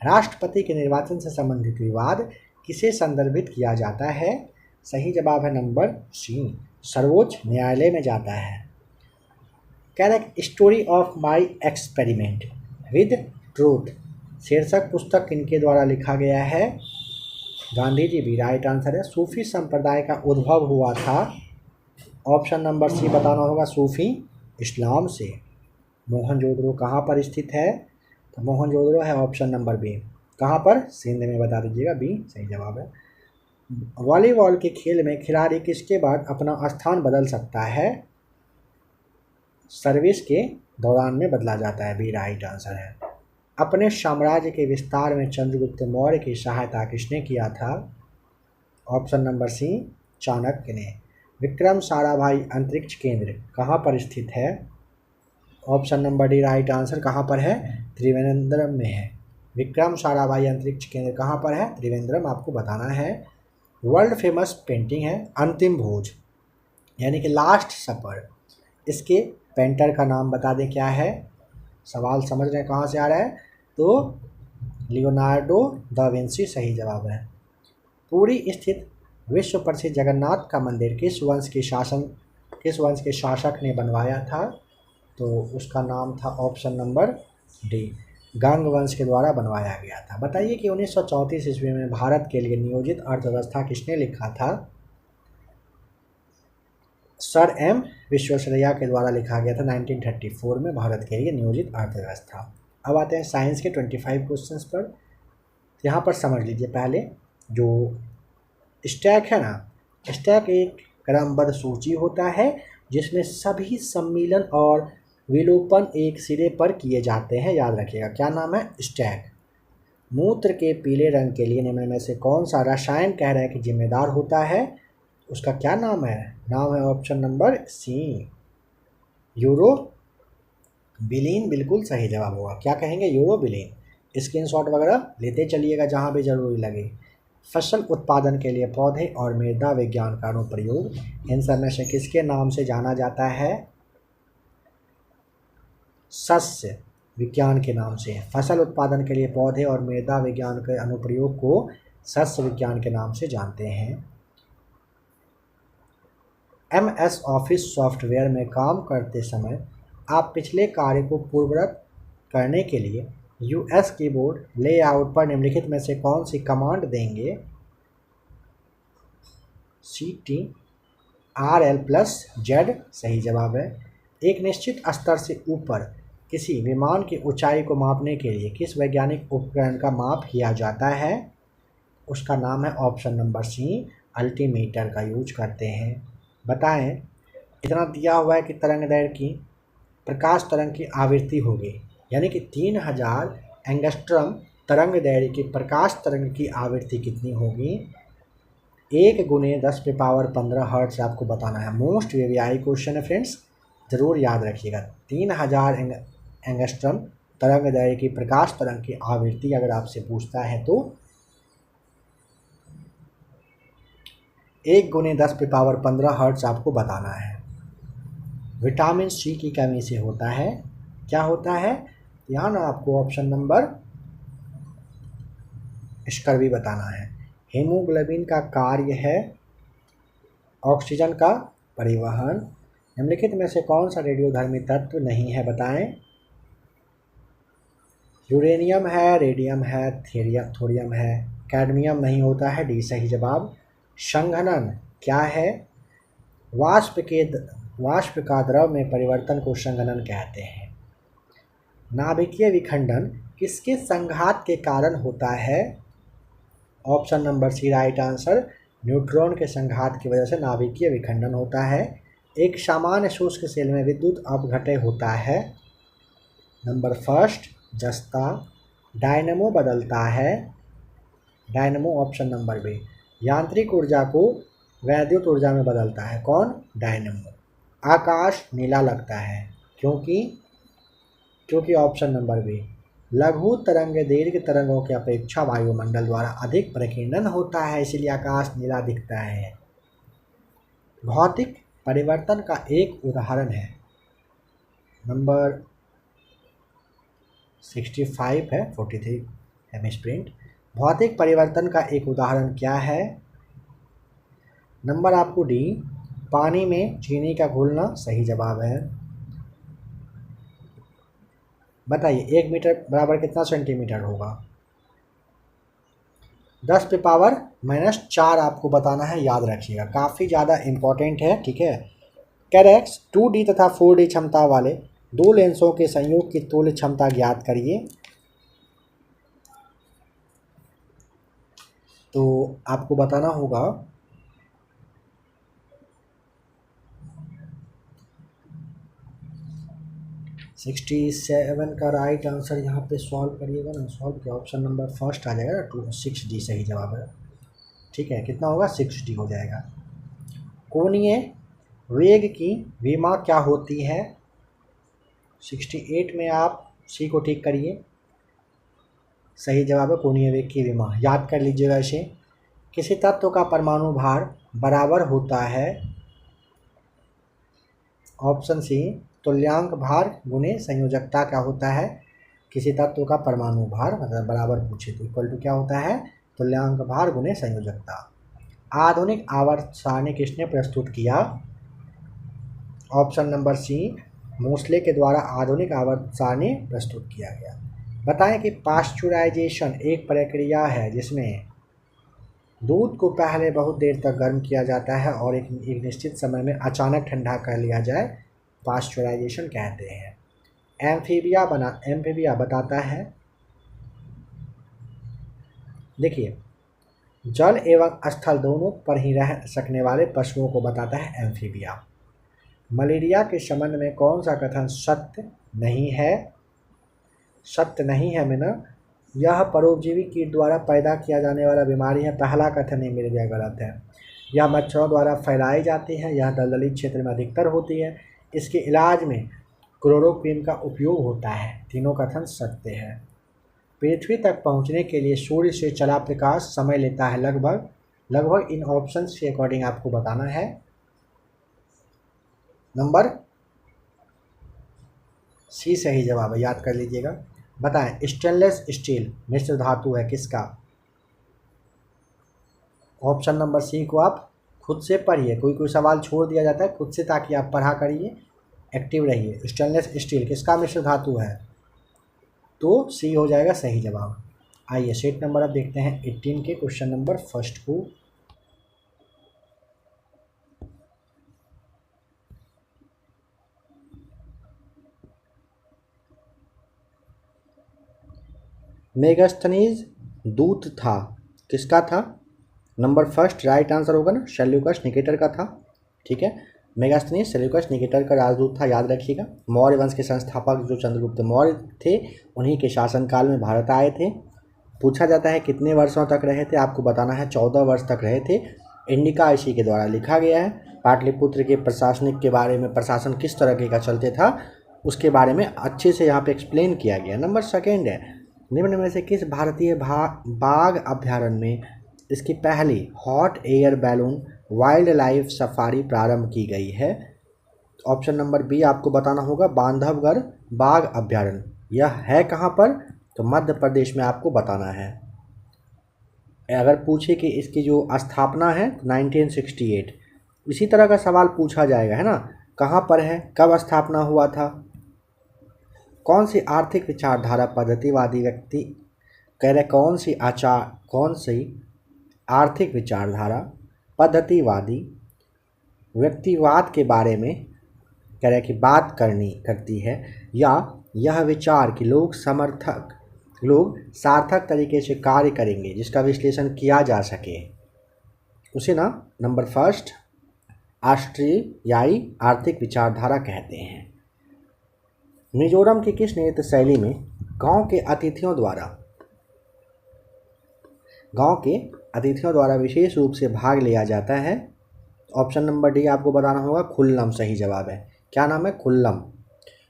राष्ट्रपति के निर्वाचन से संबंधित विवाद किसे संदर्भित किया जाता है? सही जवाब है नंबर सी, सर्वोच्च न्यायालय में जाता है। कह रहा है story of my experiment with truth शीर्षक पुस्तक किनके द्वारा लिखा गया है? गांधी जी भी राइट आंसर है। सूफी संप्रदाय का उद्भव हुआ था, ऑप्शन नंबर सी बताना होगा, सूफी इस्लाम से। मोहनजोदड़ो कहाँ पर स्थित है? तो मोहनजोदड़ो है ऑप्शन नंबर बी। कहाँ पर? सिंध में, बता दीजिएगा, बी सही जवाब है। वॉलीबॉल के खेल में खिलाड़ी किसके बाद अपना स्थान बदल सकता है? सर्विस के दौरान में बदला जाता है, बी राइट आंसर है। अपने साम्राज्य के विस्तार में चंद्रगुप्त मौर्य की सहायता किसने किया था? ऑप्शन नंबर सी, चाणक्य ने। विक्रम साराभाई अंतरिक्ष केंद्र कहाँ पर स्थित है? Option number D right answer. कहाँ पर है? त्रिवेंद्रम में है। विक्रम साराभाई अंतरिक्ष केंद्र कहाँ पर है? त्रिवेंद्रम आपको बताना है। वर्ल्ड फेमस पेंटिंग है अंतिम भोज, यानी कि लास्ट सपर। इसके पेंटर का नाम बता दें क्या है? सवाल समझ रहे हैं कहाँ से आ रहा है? तो लियोनार्डो दा विंसी सही जवाब है। पुरी स्थित विश्व प्रसिद्ध जगन्नाथ का मंदिर किस वंश के शासक ने बनवाया था? तो उसका नाम था ऑप्शन नंबर डी, गंग वंश के द्वारा बनवाया गया था। बताइए कि 1934 ईस्वी में भारत के लिए नियोजित अर्थव्यवस्था किसने लिखा था? सर एम विश्वेश्वरैया के द्वारा लिखा गया था 1934 में भारत के लिए नियोजित अर्थव्यवस्था। अब आते हैं साइंस के 25 क्वेश्चंस पर। यहाँ पर समझ लीजिए पहले, जो स्टैक है ना, स्टैक एक क्रमबद्ध सूची होता है जिसमें सभी सम्मिलन और विलोपन एक सिरे पर किए जाते हैं। याद रखिएगा क्या नाम है? स्टैक। मूत्र के पीले रंग के लिए निम्न में से कौन सा रसायन कह रहा है कि जिम्मेदार होता है? उसका क्या नाम है? नाम है ऑप्शन नंबर सी, यूरोबिलिन। बिल्कुल सही जवाब होगा। क्या कहेंगे? यूरोबिलिन। स्क्रीनशॉट वगैरह लेते चलिएगा जहाँ भी जरूरी लगे। फसल उत्पादन के लिए पौधे और मृदा विज्ञान का अनुप्रयोग इन सब में से किसके नाम से जाना जाता है? सस्य विज्ञान के नाम से। फसल उत्पादन के लिए पौधे और मृदा विज्ञान के अनुप्रयोग को सस्य विज्ञान के नाम से जानते हैं। MS ऑफिस सॉफ्टवेयर में काम करते समय आप पिछले कार्य को पूर्ववत करने के लिए US कीबोर्ड लेआउट पर निम्नलिखित में से कौन सी कमांड देंगे? CTRL+Z सही जवाब है। एक निश्चित स्तर से ऊपर किसी विमान की ऊंचाई को मापने के लिए किस वैज्ञानिक उपकरण का माप किया जाता है? उसका नाम है ऑप्शन नंबर सी, अल्टीमीटर का यूज करते हैं। बताएं, इतना दिया हुआ है कि तरंग दैर्घ्य की प्रकाश तरंग की आवृत्ति होगी, यानी कि 3000 एंगस्ट्रम तरंग दैर्घ्य की प्रकाश तरंग की आवृत्ति कितनी होगी? 1 × 10⁻15 हर्ट्ज आपको बताना है। मोस्ट वीवीआई क्वेश्चन है फ्रेंड्स, ज़रूर याद रखिएगा। 3000 एंगस्ट्रम तरंग दैर्घ्य की प्रकाश तरंग की आवृत्ति अगर आपसे पूछता है तो 1 × 10⁻15 हर्ट्ज आपको बताना है। विटामिन सी की कमी से होता है, क्या होता है? यहाँ ना आपको ऑप्शन नंबर स्कर्वी बताना है। हीमोग्लोबिन का कार्य है ऑक्सीजन का परिवहन। निम्नलिखित में से कौन सा रेडियोधर्मी तत्व नहीं है? बताएं। यूरेनियम है, रेडियम है, थोरियम है, कैडमियम नहीं होता है, डी सही जवाब। संघनन क्या है? वाष्प का द्रव में परिवर्तन को संघनन कहते हैं। नाभिकीय विखंडन किसके संघात के कारण होता है? Option number C right answer, neutron के संघात की वजह से नाभिकीय विखंडन होता है। एक सामान्य शुष्क सेल में विद्युत अपघटय होता है। नंबर फर्स्ट जस्ता, डायनमो बदलता है, डायनमो ऑप्शन नंबर बी। यांत्रिक ऊर्जा को वैद्युत ऊर्जा में बदलता है, कौन? डायनमो। आकाश नीला लगता है, क्योंकि क्योंकि ऑप्शन नंबर बी। लघु तरंग दीर्घ तरंगों की अपेक्षा वायुमंडल द्वारा अधिक प्रकीर्णन होता है, इसलिए आकाश नीला दिखता है। भौतिक परिवर्तन का एक उदाहरण है, नंबर 65 है, 43 है मिसप्रिंट। भौतिक परिवर्तन का एक उदाहरण क्या है? नंबर आपको डी, पानी में चीनी का घुलना सही जवाब है। बताइए 1 मीटर बराबर कितना सेंटीमीटर होगा? 10 पे पावर -4 आपको बताना है, याद रखिएगा, काफ़ी ज़्यादा इम्पोर्टेंट है, ठीक है। कैरेक्स 2D तथा 4D क्षमता वाले दो लेंसों के संयोग की तुल्य क्षमता ज्ञात करिए। तो आपको बताना होगा 67 का राइट आंसर यहाँ पे सॉल्व करिएगा ना, सॉल्व किया ऑप्शन नंबर फर्स्ट आ जाएगा ना, 6D सही जवाब है, ठीक है। कितना होगा? 6D हो जाएगा। कोणीय वेग की विमा क्या होती है? 68 में आप सी को ठीक करिए, सही जवाब है कोणीय वेग की विमा, याद कर लीजिएगा इसे। किसी तत्व का परमाणु भार बराबर होता है, ऑप्शन सी, तुल्यांक भार गुने संयोजकता क्या होता है? किसी तत्व का परमाणु भार मतलब बराबर पूछे तो इक्वल टू क्या होता है? तुल्यांक भार गुने संयोजकता। आधुनिक आवर्त सारणी किसने प्रस्तुत किया? ऑप्शन नंबर सी, मोस्ले के द्वारा आधुनिक आवर्त सारणी प्रस्तुत किया गया। बताएं कि पाश्चुराइजेशन एक प्रक्रिया है जिसमें दूध को पहले बहुत देर तक गर्म किया जाता है और एक निश्चित समय में अचानक ठंडा कर लिया जाए, पाश्चुराइजेशन कहते हैं। एम्फीबिया बताता है, देखिए, जल एवं स्थल दोनों पर ही रह सकने वाले पशुओं को बताता है एम्फीबिया। मलेरिया के संबंध में कौन सा कथन सत्य नहीं है? सत्य नहीं है मीना, यह परोपजीवी कीट द्वारा पैदा किया जाने वाला बीमारी है, पहला कथन ही मेरे लिए गलत है। यह मच्छरों द्वारा फैलाई जाती है, यह दलदली क्षेत्र में अधिकतर होती है, इसके इलाज में क्लोरोक्विन का उपयोग होता है, तीनों कथन सत्य है। पृथ्वी तक पहुंचने के लिए सूर्य से चला प्रकाश समय लेता है लगभग इन ऑप्शंस के अकॉर्डिंग आपको बताना है। नंबर सी सही जवाब है, याद कर लीजिएगा। बताएं स्टेनलेस स्टील मिश्र धातु है किसका? ऑप्शन नंबर सी को आप खुद से पढ़िए, कोई सवाल छोड़ दिया जाता है खुद से, ताकि आप पढ़ा करिए, एक्टिव रहिए। स्टेनलेस स्टील किसका मिश्र धातु है? तो सी हो जाएगा सही जवाब। आइए सेट नंबर अब देखते हैं 18 के क्वेश्चन नंबर फर्स्ट को। मेगास्थनीज दूत था, किसका था? नंबर फर्स्ट राइट आंसर होगा ना, सेल्यूकस निकेटर का था, ठीक है। मेगास्थनीज सेल्यूकस निकेटर का राजदूत था, याद रखिएगा। मौर्य वंश के संस्थापक जो चंद्रगुप्त मौर्य थे, उन्हीं के शासनकाल में भारत आए थे। पूछा जाता है कितने वर्षों तक रहे थे, आपको बताना है 14 वर्ष तक रहे थे। इंडिका इसी के द्वारा लिखा गया है। पाटलिपुत्र के प्रशासनिक के बारे में, प्रशासन किस तरह का चलते था उसके बारे में अच्छे से यहाँ पे एक्सप्लेन किया गया। नंबर सेकेंड है, निम्न में से किस भारतीय बाघ अभ्यारण्य में इसकी पहली hot air balloon wild life safari प्रारंभ की गई है? ऑप्शन नंबर बी आपको बताना होगा, बांधवगढ़ बाघ अभ्यारण्य। यह है कहाँ पर? तो मध्य प्रदेश में आपको बताना है। अगर पूछे कि इसकी जो स्थापना है 1968, इसी तरह का सवाल पूछा जाएगा, है ना, कहाँ पर है, कब स्थापना हुआ था, कौन सी आर्थिक विचारधारा पद्धतिवादी व्यक्ति कह रहे, कौन सी आर्थिक विचारधारा पद्धतिवादी व्यक्तिवाद के बारे में कह रहे कि बात करती है, या यह विचार कि लोग सार्थक तरीके से कार्य करेंगे जिसका विश्लेषण किया जा सके, उसे ना नंबर फर्स्ट ऑस्ट्रेलियाई आर्थिक विचारधारा कहते हैं। मिजोरम की किस नृत्य शैली में गांव के अतिथियों द्वारा गांव के अतिथियों द्वारा विशेष रूप से भाग लिया जाता है। ऑप्शन नंबर डी आपको बताना होगा खुल्लम सही जवाब है। क्या नाम है? खुल्लम।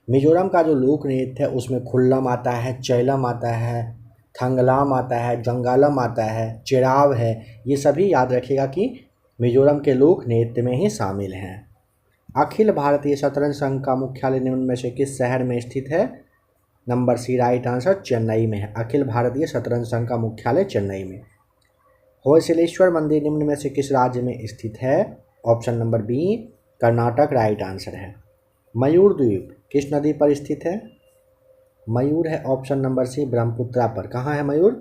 मिजोरम का जो लोक नृत्य है उसमें खुल्लम आता है, चैलम आता है, थंगलाम आता है, जंगालम आता है, चिराव है। ये सभी याद रखिएगा कि मिजोरम के लोक नृत्य में ही शामिल हैं। अखिल भारतीय शतरंज संघ का मुख्यालय निम्न में से किस शहर में स्थित है? Number C right answer Chennai में है। अखिल भारतीय शतरंज संघ का मुख्यालय चेन्नई में। होयसलेश्वर मंदिर निम्न में से किस राज्य में स्थित है? Option number B Karnataka right answer है। मयूर द्वीप किस नदी पर स्थित है? मयूर है ऑप्शन नंबर सी ब्रह्मपुत्रा पर। कहाँ है मयूर?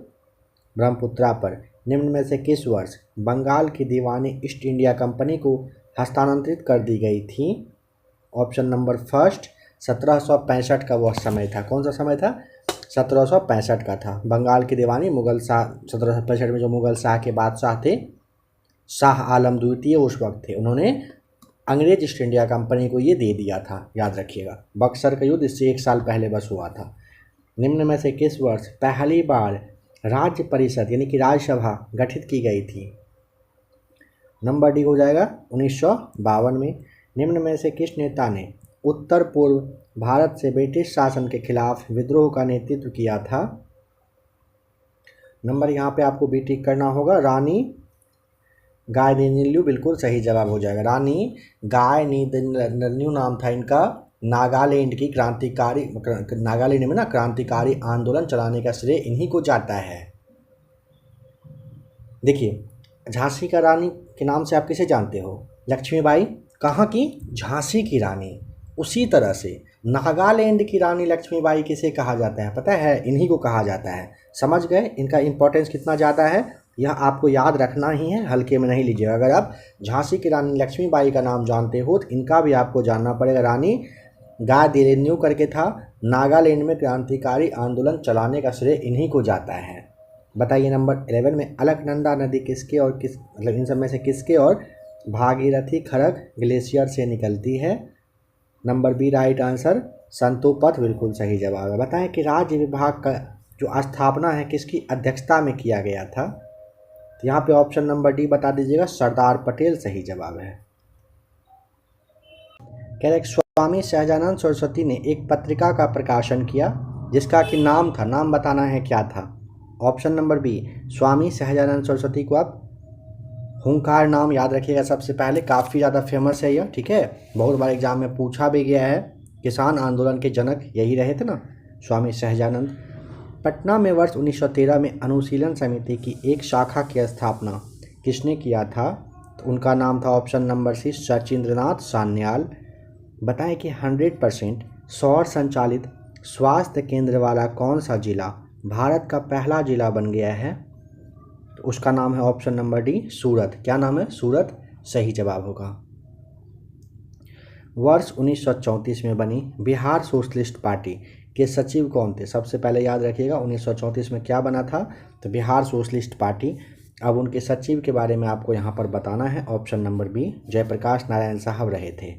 ब्रह्मपुत्रा पर। निम्न में से किस वर्ष बंगाल की दीवानी ईस्ट इंडिया कंपनी को हस्तांतरित कर दी गई थी? ऑप्शन नंबर फर्स्ट 1765 का वह समय था। कौन सा समय था? 1765 का था। बंगाल की दीवानी मुगल शाह 1765 में जो मुगल शाह के बादशाह थे, शाह आलम द्वितीय उस वक्त थे, उन्होंने अंग्रेज ईस्ट इंडिया कंपनी को ये दे दिया था। याद रखिएगा बक्सर का युद्ध इससे 1 साल पहले बस हुआ था। निम्न में से किस वर्ष पहली बार राज्य परिषद यानी कि राज्यसभा गठित की गई थी? नंबर डी हो जाएगा 1952 में। निम्न में से किस नेता ने उत्तर पूर्व भारत से ब्रिटिश शासन के खिलाफ विद्रोह का नेतृत्व किया था? नंबर यहाँ पे आपको बी टिक करना होगा। रानी गायदिन्यू बिल्कुल सही जवाब हो जाएगा। रानी गायदिन्यू नाम था इनका। नागालैंड की क्रांतिकारी नागालैंड में ना क्रांतिकारी आंदोलन चलाने का श्रेय इन्हीं को जाता है। देखिए झांसी का रानी के नाम से आप किसे जानते हो? लक्ष्मीबाई। कहाँ की? झांसी की रानी। उसी तरह से नागालैंड की रानी लक्ष्मीबाई किसे कहा जाता है पता है? इन्हीं को कहा जाता है। समझ गए इनका इंपॉर्टेंस कितना ज़्यादा है? यह आपको याद रखना ही है, हल्के में नहीं लीजिएगा। अगर आप झांसी की रानी लक्ष्मीबाई का नाम जानते हो तो इनका भी आपको जानना पड़ेगा। रानी गायदिन्यू करके था। नागालैंड में क्रांतिकारी आंदोलन चलाने का श्रेय इन्हीं को जाता है। बताइए नंबर 11 में अलकनंदा नदी किसके और किस मतलब इन सब में से किसके और भागीरथी खरग ग्लेशियर से निकलती है? नंबर बी राइट आंसर संतोपथ बिल्कुल सही जवाब है। बताएं कि राज्य विभाग का जो स्थापना है किसकी अध्यक्षता में किया गया था? तो यहाँ पे ऑप्शन नंबर डी बता दीजिएगा सरदार पटेल सही जवाब है। कह रहे स्वामी सहजानंद सरस्वती ने एक पत्रिका का प्रकाशन किया जिसका कि नाम था, नाम बताना है क्या था? Option number B Swami Sahajanand Saraswati को आप हुंकार नाम याद रखिएगा सबसे पहले, काफ़ी ज़्यादा फेमस है यह, ठीक है, बहुत बार एग्जाम में पूछा भी गया है। किसान आंदोलन के जनक यही रहे थे ना स्वामी सहजानंद। पटना में वर्ष 1913 में अनुशीलन समिति की एक शाखा की स्थापना किसने किया था? तो उनका नाम था option number C Sachindranath Sanyal. बताएं कि 100% सौर संचालित स्वास्थ्य केंद्र वाला कौन सा जिला भारत का पहला जिला बन गया है? तो उसका नाम है ऑप्शन नंबर डी सूरत। क्या नाम है? सूरत सही जवाब होगा। वर्ष 1934 में बनी बिहार सोशलिस्ट पार्टी के सचिव कौन थे? सबसे पहले याद रखिएगा 1934 में क्या बना था? तो बिहार सोशलिस्ट पार्टी। अब उनके सचिव के बारे में आपको यहाँ पर बताना है। Option number B Jayaprakash Narayan साहब रहे थे।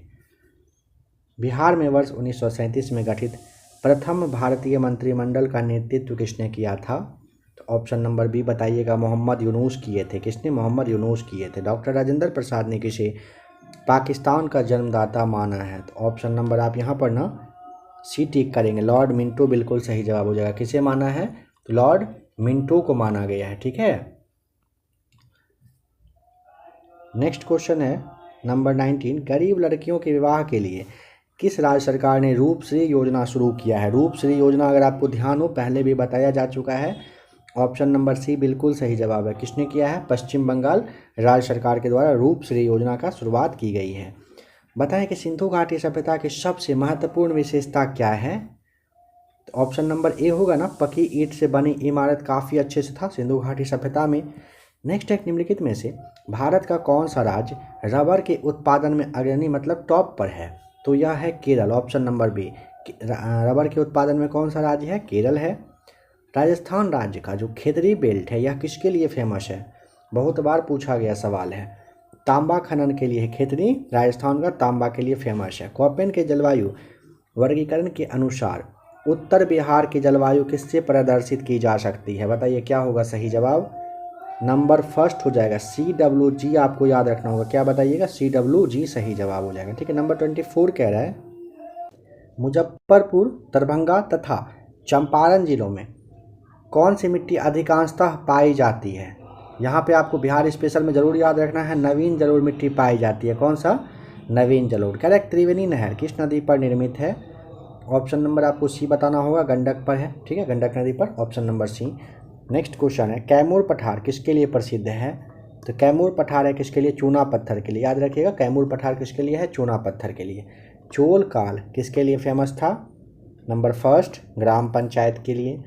बिहार में वर्ष 1937 में गठित प्रथम भारतीय मंत्रिमंडल का नेतृत्व किसने किया था? तो ऑप्शन नंबर बी बताइएगा मोहम्मद यूनुस किए थे। किसने? मोहम्मद यूनुस किए थे। डॉक्टर राजेंद्र प्रसाद ने किसे पाकिस्तान का जन्मदाता माना है? तो ऑप्शन नंबर आप यहाँ पर ना सी टिक करेंगे, लॉर्ड मिंटो बिल्कुल सही जवाब हो जाएगा। किसे माना है? तो लॉर्ड मिंटो को माना गया है, ठीक है। नेक्स्ट क्वेश्चन है नंबर 19, गरीब लड़कियों के विवाह के लिए किस राज्य सरकार ने रूपश्री योजना शुरू किया है? रूपश्री योजना अगर आपको ध्यान हो पहले भी बताया जा चुका है। ऑप्शन नंबर सी बिल्कुल सही जवाब है। किसने किया है? पश्चिम बंगाल राज्य सरकार के द्वारा रूपश्री योजना का शुरुआत की गई है। बताएं कि सिंधु घाटी सभ्यता की सबसे महत्वपूर्ण विशेषता क्या है? तो ऑप्शन नंबर ए होगा ना, पकी ईंट से बनी इमारत काफ़ी अच्छे से था सिंधु घाटी सभ्यता में। नेक्स्ट एक निम्नलिखित में से भारत का कौन सा राज्य रबर के उत्पादन में अग्रणी मतलब टॉप पर है? तो यह है Kerala. Option number B rubber के उत्पादन में कौन सा राज्य है? केरल है। राजस्थान राज्य का जो खेतरी बेल्ट है यह किसके लिए फेमस है? बहुत बार पूछा गया सवाल है। तांबा खनन के लिए खेतरी राजस्थान का तांबा के लिए फेमस है। कोपेन के जलवायु वर्गीकरण के अनुसार उत्तर बिहार की जलवायु किससे प्रदर्शित की जा सकती है? बताइए क्या होगा सही जवाब? नंबर फर्स्ट हो जाएगा CWG, आपको याद रखना होगा। क्या बताइएगा? CWG सही जवाब हो जाएगा। ठीक है, नंबर 24 कह रहा है मुजफ्फरपुर, दरभंगा तथा चंपारण जिलों में कौन सी मिट्टी अधिकांशतः पाई जाती है? यहाँ पे आपको बिहार स्पेशल में जरूर याद रखना है, नवीन जलोढ़ मिट्टी पाई जाती है। कौन सा? नवीन जलोढ़। कह रहा है त्रिवेणी नहर किस नदी पर निर्मित है? ऑप्शन नंबर आपको सी बताना होगा, गंडक पर है। ठीक है, गंडक नदी पर, option number C. Next question है कैमूर पठार किसके लिए प्रसिद्ध है? तो कैमूर पठार है किसके लिए? चूना पत्थर के लिए। याद रखिएगा, कैमूर पठार किसके लिए है? चूना पत्थर के लिए। चोल काल किसके लिए फेमस था? नंबर फर्स्ट ग्राम पंचायत के लिए।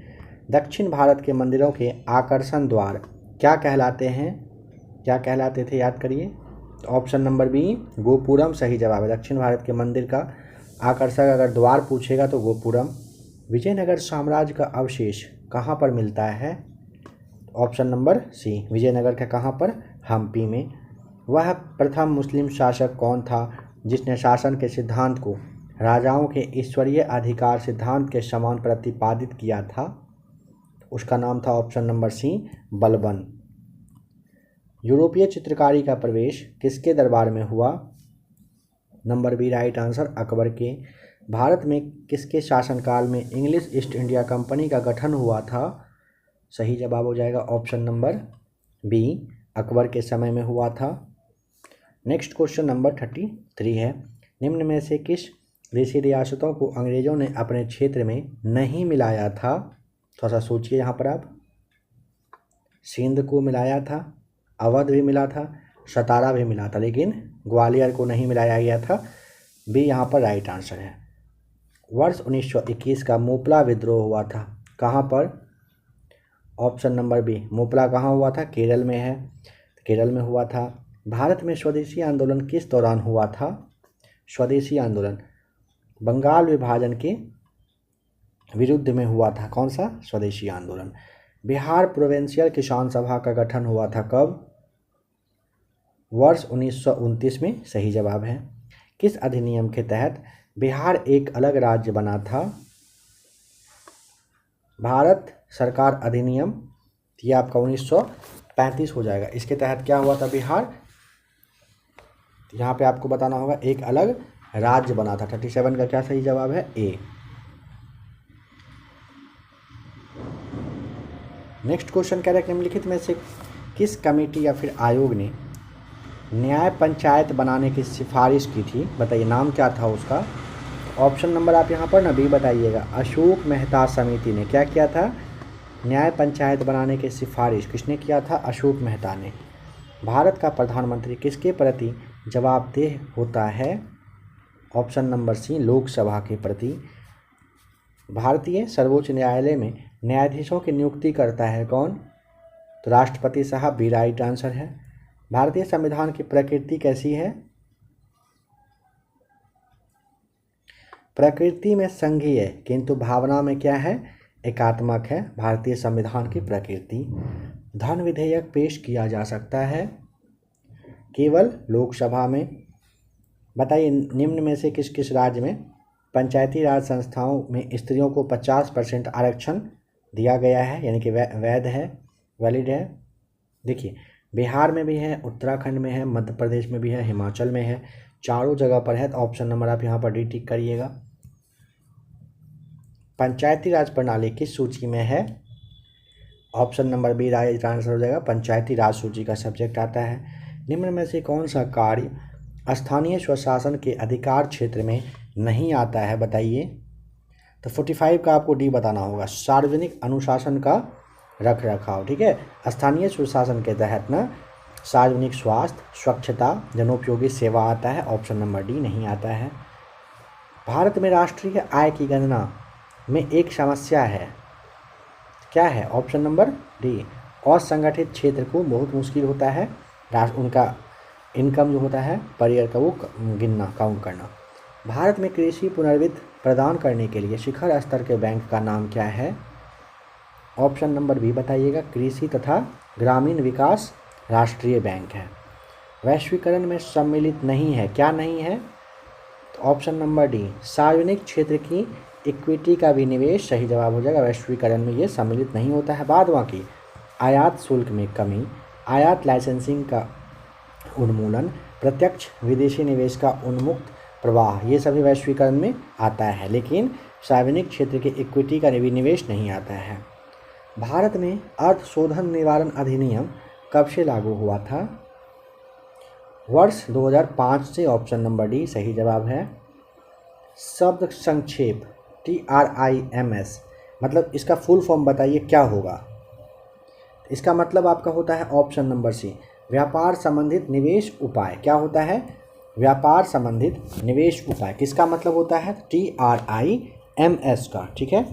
दक्षिण भारत के मंदिरों के आकर्षण द्वार क्या कहलाते हैं? क्या कहलाते थे? याद करिए। तो ऑप्शन नंबर बी गोपुरम सही जवाब है। दक्षिण भारत के मंदिर का आकर्षक अगर द्वार पूछेगा तो गोपुरम। विजयनगर साम्राज्य का अवशेष कहाँ पर मिलता है? ऑप्शन नंबर सी विजयनगर का कहाँ पर? हम्पी में। वह प्रथम मुस्लिम शासक कौन था जिसने शासन के सिद्धांत को राजाओं के ईश्वरीय अधिकार सिद्धांत के समान प्रतिपादित किया था? उसका नाम था ऑप्शन नंबर सी बलबन। यूरोपीय चित्रकारी का प्रवेश किसके दरबार में हुआ? Number B right answer Akbar के। भारत में किसके शासनकाल में इंग्लिश ईस्ट इंडिया कंपनी का गठन हुआ था? सही जवाब हो जाएगा ऑप्शन नंबर बी अकबर के समय में हुआ था। नेक्स्ट क्वेश्चन नंबर 33 है निम्न में से किस देशी रियासतों को अंग्रेजों ने अपने क्षेत्र में नहीं मिलाया था? थोड़ा सा सोचिए यहाँ पर आप। सिंध को मिलाया था, अवध भी मिला था, सतारा भी मिला था, लेकिन ग्वालियर को नहीं मिलाया गया था। बी यहाँ पर राइट आंसर है। वर्ष 1921 का मोपला विद्रोह हुआ था, कहाँ पर? ऑप्शन नंबर बी मोपला कहाँ हुआ था? केरल में है, केरल में हुआ था। भारत में स्वदेशी आंदोलन किस दौरान हुआ था? स्वदेशी आंदोलन बंगाल विभाजन के विरुद्ध में हुआ था। कौन सा? स्वदेशी आंदोलन। बिहार प्रोविंशियल किसान सभा का गठन हुआ था कब? वर्ष 1929 में सही जवाब है। किस अधिनियम के तहत बिहार एक अलग राज्य बना था? भारत सरकार अधिनियम, ये आपका 1935 हो जाएगा। इसके तहत क्या हुआ था? बिहार, यहाँ पे आपको बताना होगा, एक अलग राज्य बना था। 37 का क्या सही जवाब है? ए। नेक्स्ट क्वेश्चन कह रहा है निम्नलिखित में से किस कमेटी या फिर आयोग ने न्याय पंचायत बनाने की सिफारिश की थी? बताइए नाम क्या था उसका। ऑप्शन नंबर आप यहाँ पर ना बी बताइएगा। अशोक मेहता समिति ने क्या किया था? न्याय पंचायत बनाने की सिफारिश किसने किया था? अशोक मेहता ने। भारत का प्रधानमंत्री किसके प्रति जवाबदेह होता है? ऑप्शन नंबर सी लोकसभा के प्रति। भारतीय सर्वोच्च न्यायालय में न्यायाधीशों की नियुक्ति करता है कौन? तो राष्ट्रपति साहब भी राइट आंसर है। भारतीय संविधान की प्रकृति कैसी है? प्रकृति में संघीय किंतु भावना में क्या है? एकात्मक है भारतीय संविधान की प्रकृति। धन विधेयक पेश किया जा सकता है केवल लोकसभा में। बताइए निम्न में से किस किस राज्य में पंचायती राज संस्थाओं में स्त्रियों को 50% आरक्षण दिया गया है, यानी कि वैध है, वैलिड है? देखिए बिहार में भी है, उत्तराखंड में है, मध्य प्रदेश में भी है, हिमाचल में है, चारों जगह पर है। तो ऑप्शन नंबर आप यहाँ पर डी टिक करिएगा। पंचायती राज प्रणाली किस सूची में है? Option number B right answer हो जाएगा। पंचायती राज सूची का सब्जेक्ट आता है। निम्न में से कौन सा कार्य स्थानीय स्वशासन के अधिकार क्षेत्र में नहीं आता है? बताइए। तो 45 का आपको डी बताना होगा। सार्वजनिक अनुशासन का रख रखाव। ठीक है, स्थानीय सुशासन के तहत ना सार्वजनिक स्वास्थ्य, स्वच्छता, जनोपयोगी सेवा आता है। ऑप्शन नंबर डी नहीं आता है। भारत में राष्ट्रीय आय की गणना में एक समस्या है, क्या है? ऑप्शन नंबर डी असंगठित क्षेत्र को बहुत मुश्किल होता है उनका इनकम जो होता है पर ईयर का वो गिनना, काउंट करना। भारत में कृषि पुनर्वित्त प्रदान करने के लिए शिखर स्तर के बैंक का नाम क्या है? ऑप्शन नंबर बी बताइएगा। कृषि तथा ग्रामीण विकास राष्ट्रीय बैंक है। वैश्वीकरण में सम्मिलित नहीं है, क्या नहीं है? तो ऑप्शन नंबर डी सार्वजनिक क्षेत्र की इक्विटी का विनिवेश सही जवाब हो जाएगा। वैश्वीकरण में ये सम्मिलित नहीं होता है। बाद बाकी आयात शुल्क में कमी, आयात लाइसेंसिंग का उन्मूलन, प्रत्यक्ष विदेशी निवेश का उन्मुक्त प्रवाह, ये सभी वैश्वीकरण में आता है, लेकिन सार्वजनिक क्षेत्र के इक्विटी का निवेश नहीं आता है। भारत में अर्थ शोधन निवारण अधिनियम कब से लागू हुआ था? वर्ष 2005 से। ऑप्शन नंबर डी सही जवाब है। शब्द संक्षेप TRIMS, मतलब इसका फुल फॉर्म बताइए क्या होगा? इसका मतलब आपका होता है ऑप्शन नंबर सी, व्यापार संबंधित निवेश उपाय। क्या होता है? व्यापार संबंधित निवेश उपाय। किसका मतलब होता है? TRIMS का। ठीक है,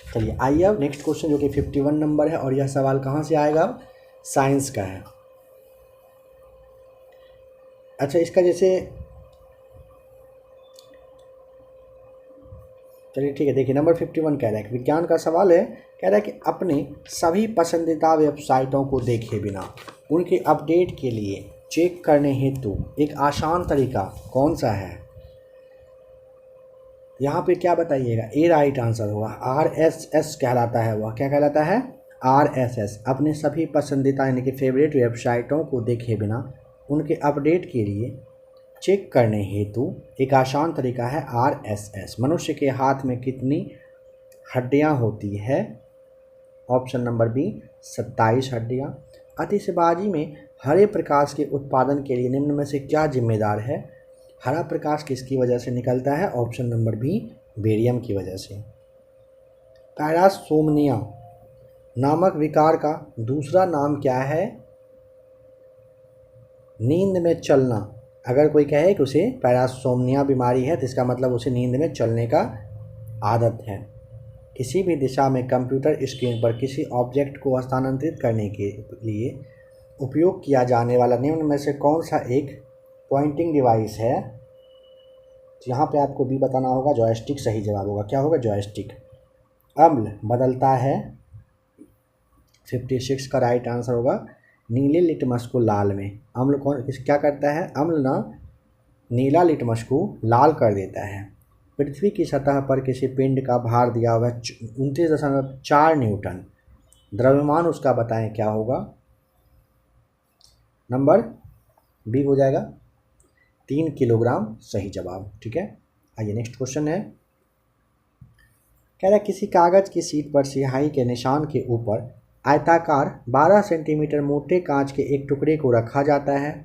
चलिए आइए अब नेक्स्ट क्वेश्चन जो कि 51 नंबर है, और यह सवाल कहाँ से आएगा? साइंस का है। अच्छा, इसका जैसे चलिए ठीक है, देखिए नंबर 51 कह रहा है कि विज्ञान का सवाल है, कह रहा है कि अपने सभी पसंदीदा वेबसाइटों को देखे बिना उनके अपडेट के लिए चेक करने हेतु एक आसान तरीका कौन सा है? यहाँ पे क्या बताइएगा? ए राइट आंसर होगा। RSS कहलाता है वह। क्या कहलाता है? RSS। अपने सभी पसंदीदा यानी कि फेवरेट वेबसाइटों को देखे बिना उनके अपडेट के लिए चेक करने हेतु एक आसान तरीका है RSS। मनुष्य के हाथ में कितनी हड्डियां होती है? ऑप्शन नंबर बी 27 हड्डियां। आतिशबाजी में हरे प्रकाश के उत्पादन के लिए निम्न में से क्या जिम्मेदार है? हरा प्रकाश किसकी वजह से निकलता है? ऑप्शन नंबर बी बेरियम की वजह से। पैरासोमनिया नामक विकार का दूसरा नाम क्या है? नींद में चलना। अगर कोई कहे कि उसे पैरासोमनिया बीमारी है तो इसका मतलब उसे नींद में चलने का आदत है। किसी भी दिशा में कंप्यूटर स्क्रीन पर किसी ऑब्जेक्ट को हस्तांतरित करने के लिए उपयोग किया जाने वाला निम्न में से कौन सा एक पॉइंटिंग डिवाइस है? यहाँ पे आपको बी बताना होगा। जॉयस्टिक सही जवाब होगा। क्या होगा? जॉयस्टिक। अम्ल बदलता है 56 का राइट आंसर होगा। नीले लिटमस को लाल में अम्ल क्या करता है? अम्ल ना नीला लिटमस को लाल कर देता है। पृथ्वी की सतह पर किसी पिंड का भार दिया हुआ 29.4 न्यूटन। द्रव्यमान उसका बताएं क्या होगा? नंबर बी हो जाएगा 3 किलोग्राम सही जवाब। ठीक है, आइए नेक्स्ट क्वेश्चन है। कह रहा है किसी कागज की शीट पर स्याही के निशान के ऊपर आयताकार 12 सेंटीमीटर मोटे कांच के एक टुकड़े को रखा जाता है।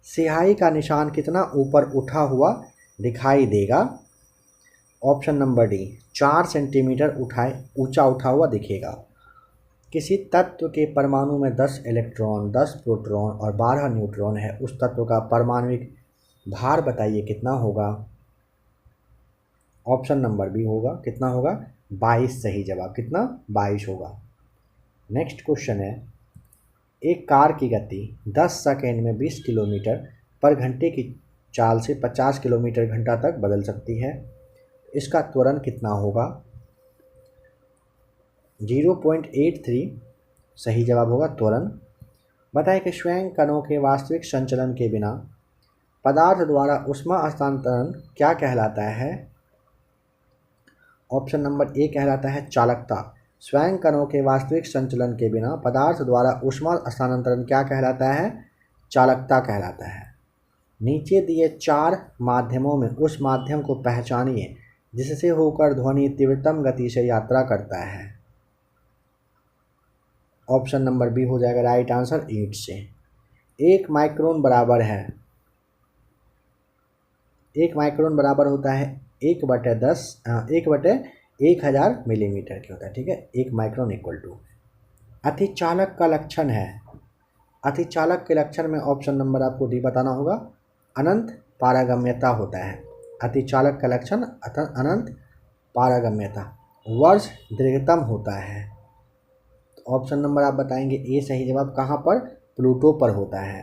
स्याही का निशान कितना ऊपर उठा हुआ दिखाई देगा? ऑप्शन नंबर डी 4 सेंटीमीटर ऊंचा उठा हुआ दिखेगा। किसी तत्व के परमाणु में 10 इलेक्ट्रॉन, 10 प्रोटॉन और 12 न्यूट्रॉन है, उस तत्व का परमाणविक भार बताइए कितना होगा? ऑप्शन नंबर बी होगा। कितना होगा? 22 सही जवाब। कितना? 22 होगा। नेक्स्ट क्वेश्चन है। एक कार की गति 10 सेकेंड में 20 किलोमीटर पर घंटे की चाल से 50 किलोमीटर घंटा तक बदल सकती है। इसका त्वरण कितना होगा? 0.83 सही जवाब होगा त्वरण। बताएं कि स्वयं कणों के वास्तविक संचलन के बिना पदार्थ द्वारा ऊष्मा हस्तांतरण क्या कहलाता है? ऑप्शन नंबर ए कहलाता है चालकता। स्वयं कणों के वास्तविक संचलन के बिना पदार्थ द्वारा ऊष्मा हस्तांतरण क्या कहलाता है? चालकता कहलाता है। नीचे दिए 4 माध्यमों में उस माध्यम को पहचानिए जिससे होकर ध्वनि तीव्रतम गति से यात्रा करता है। ऑप्शन नंबर बी हो जाएगा राइट आंसर ईंट से। 1 माइक्रोन बराबर है, 1 माइक्रोन बराबर होता है 1/1000 मिलीमीटर के होता है। ठीक है, 1 माइक्रोन इक्वल टू। अतिचालक का लक्षण है। अतिचालक के लक्षण में ऑप्शन नंबर आपको डी बताना होगा। अनंत पारगम्यता होता है। अतिचालक का लक्षण अनंत पारगम्यता। वर्ष दीर्घतम होता है। तो ऑप्शन नंबर आप बताएंगे ए सही जवाब। कहाँ पर? प्लूटो पर होता है।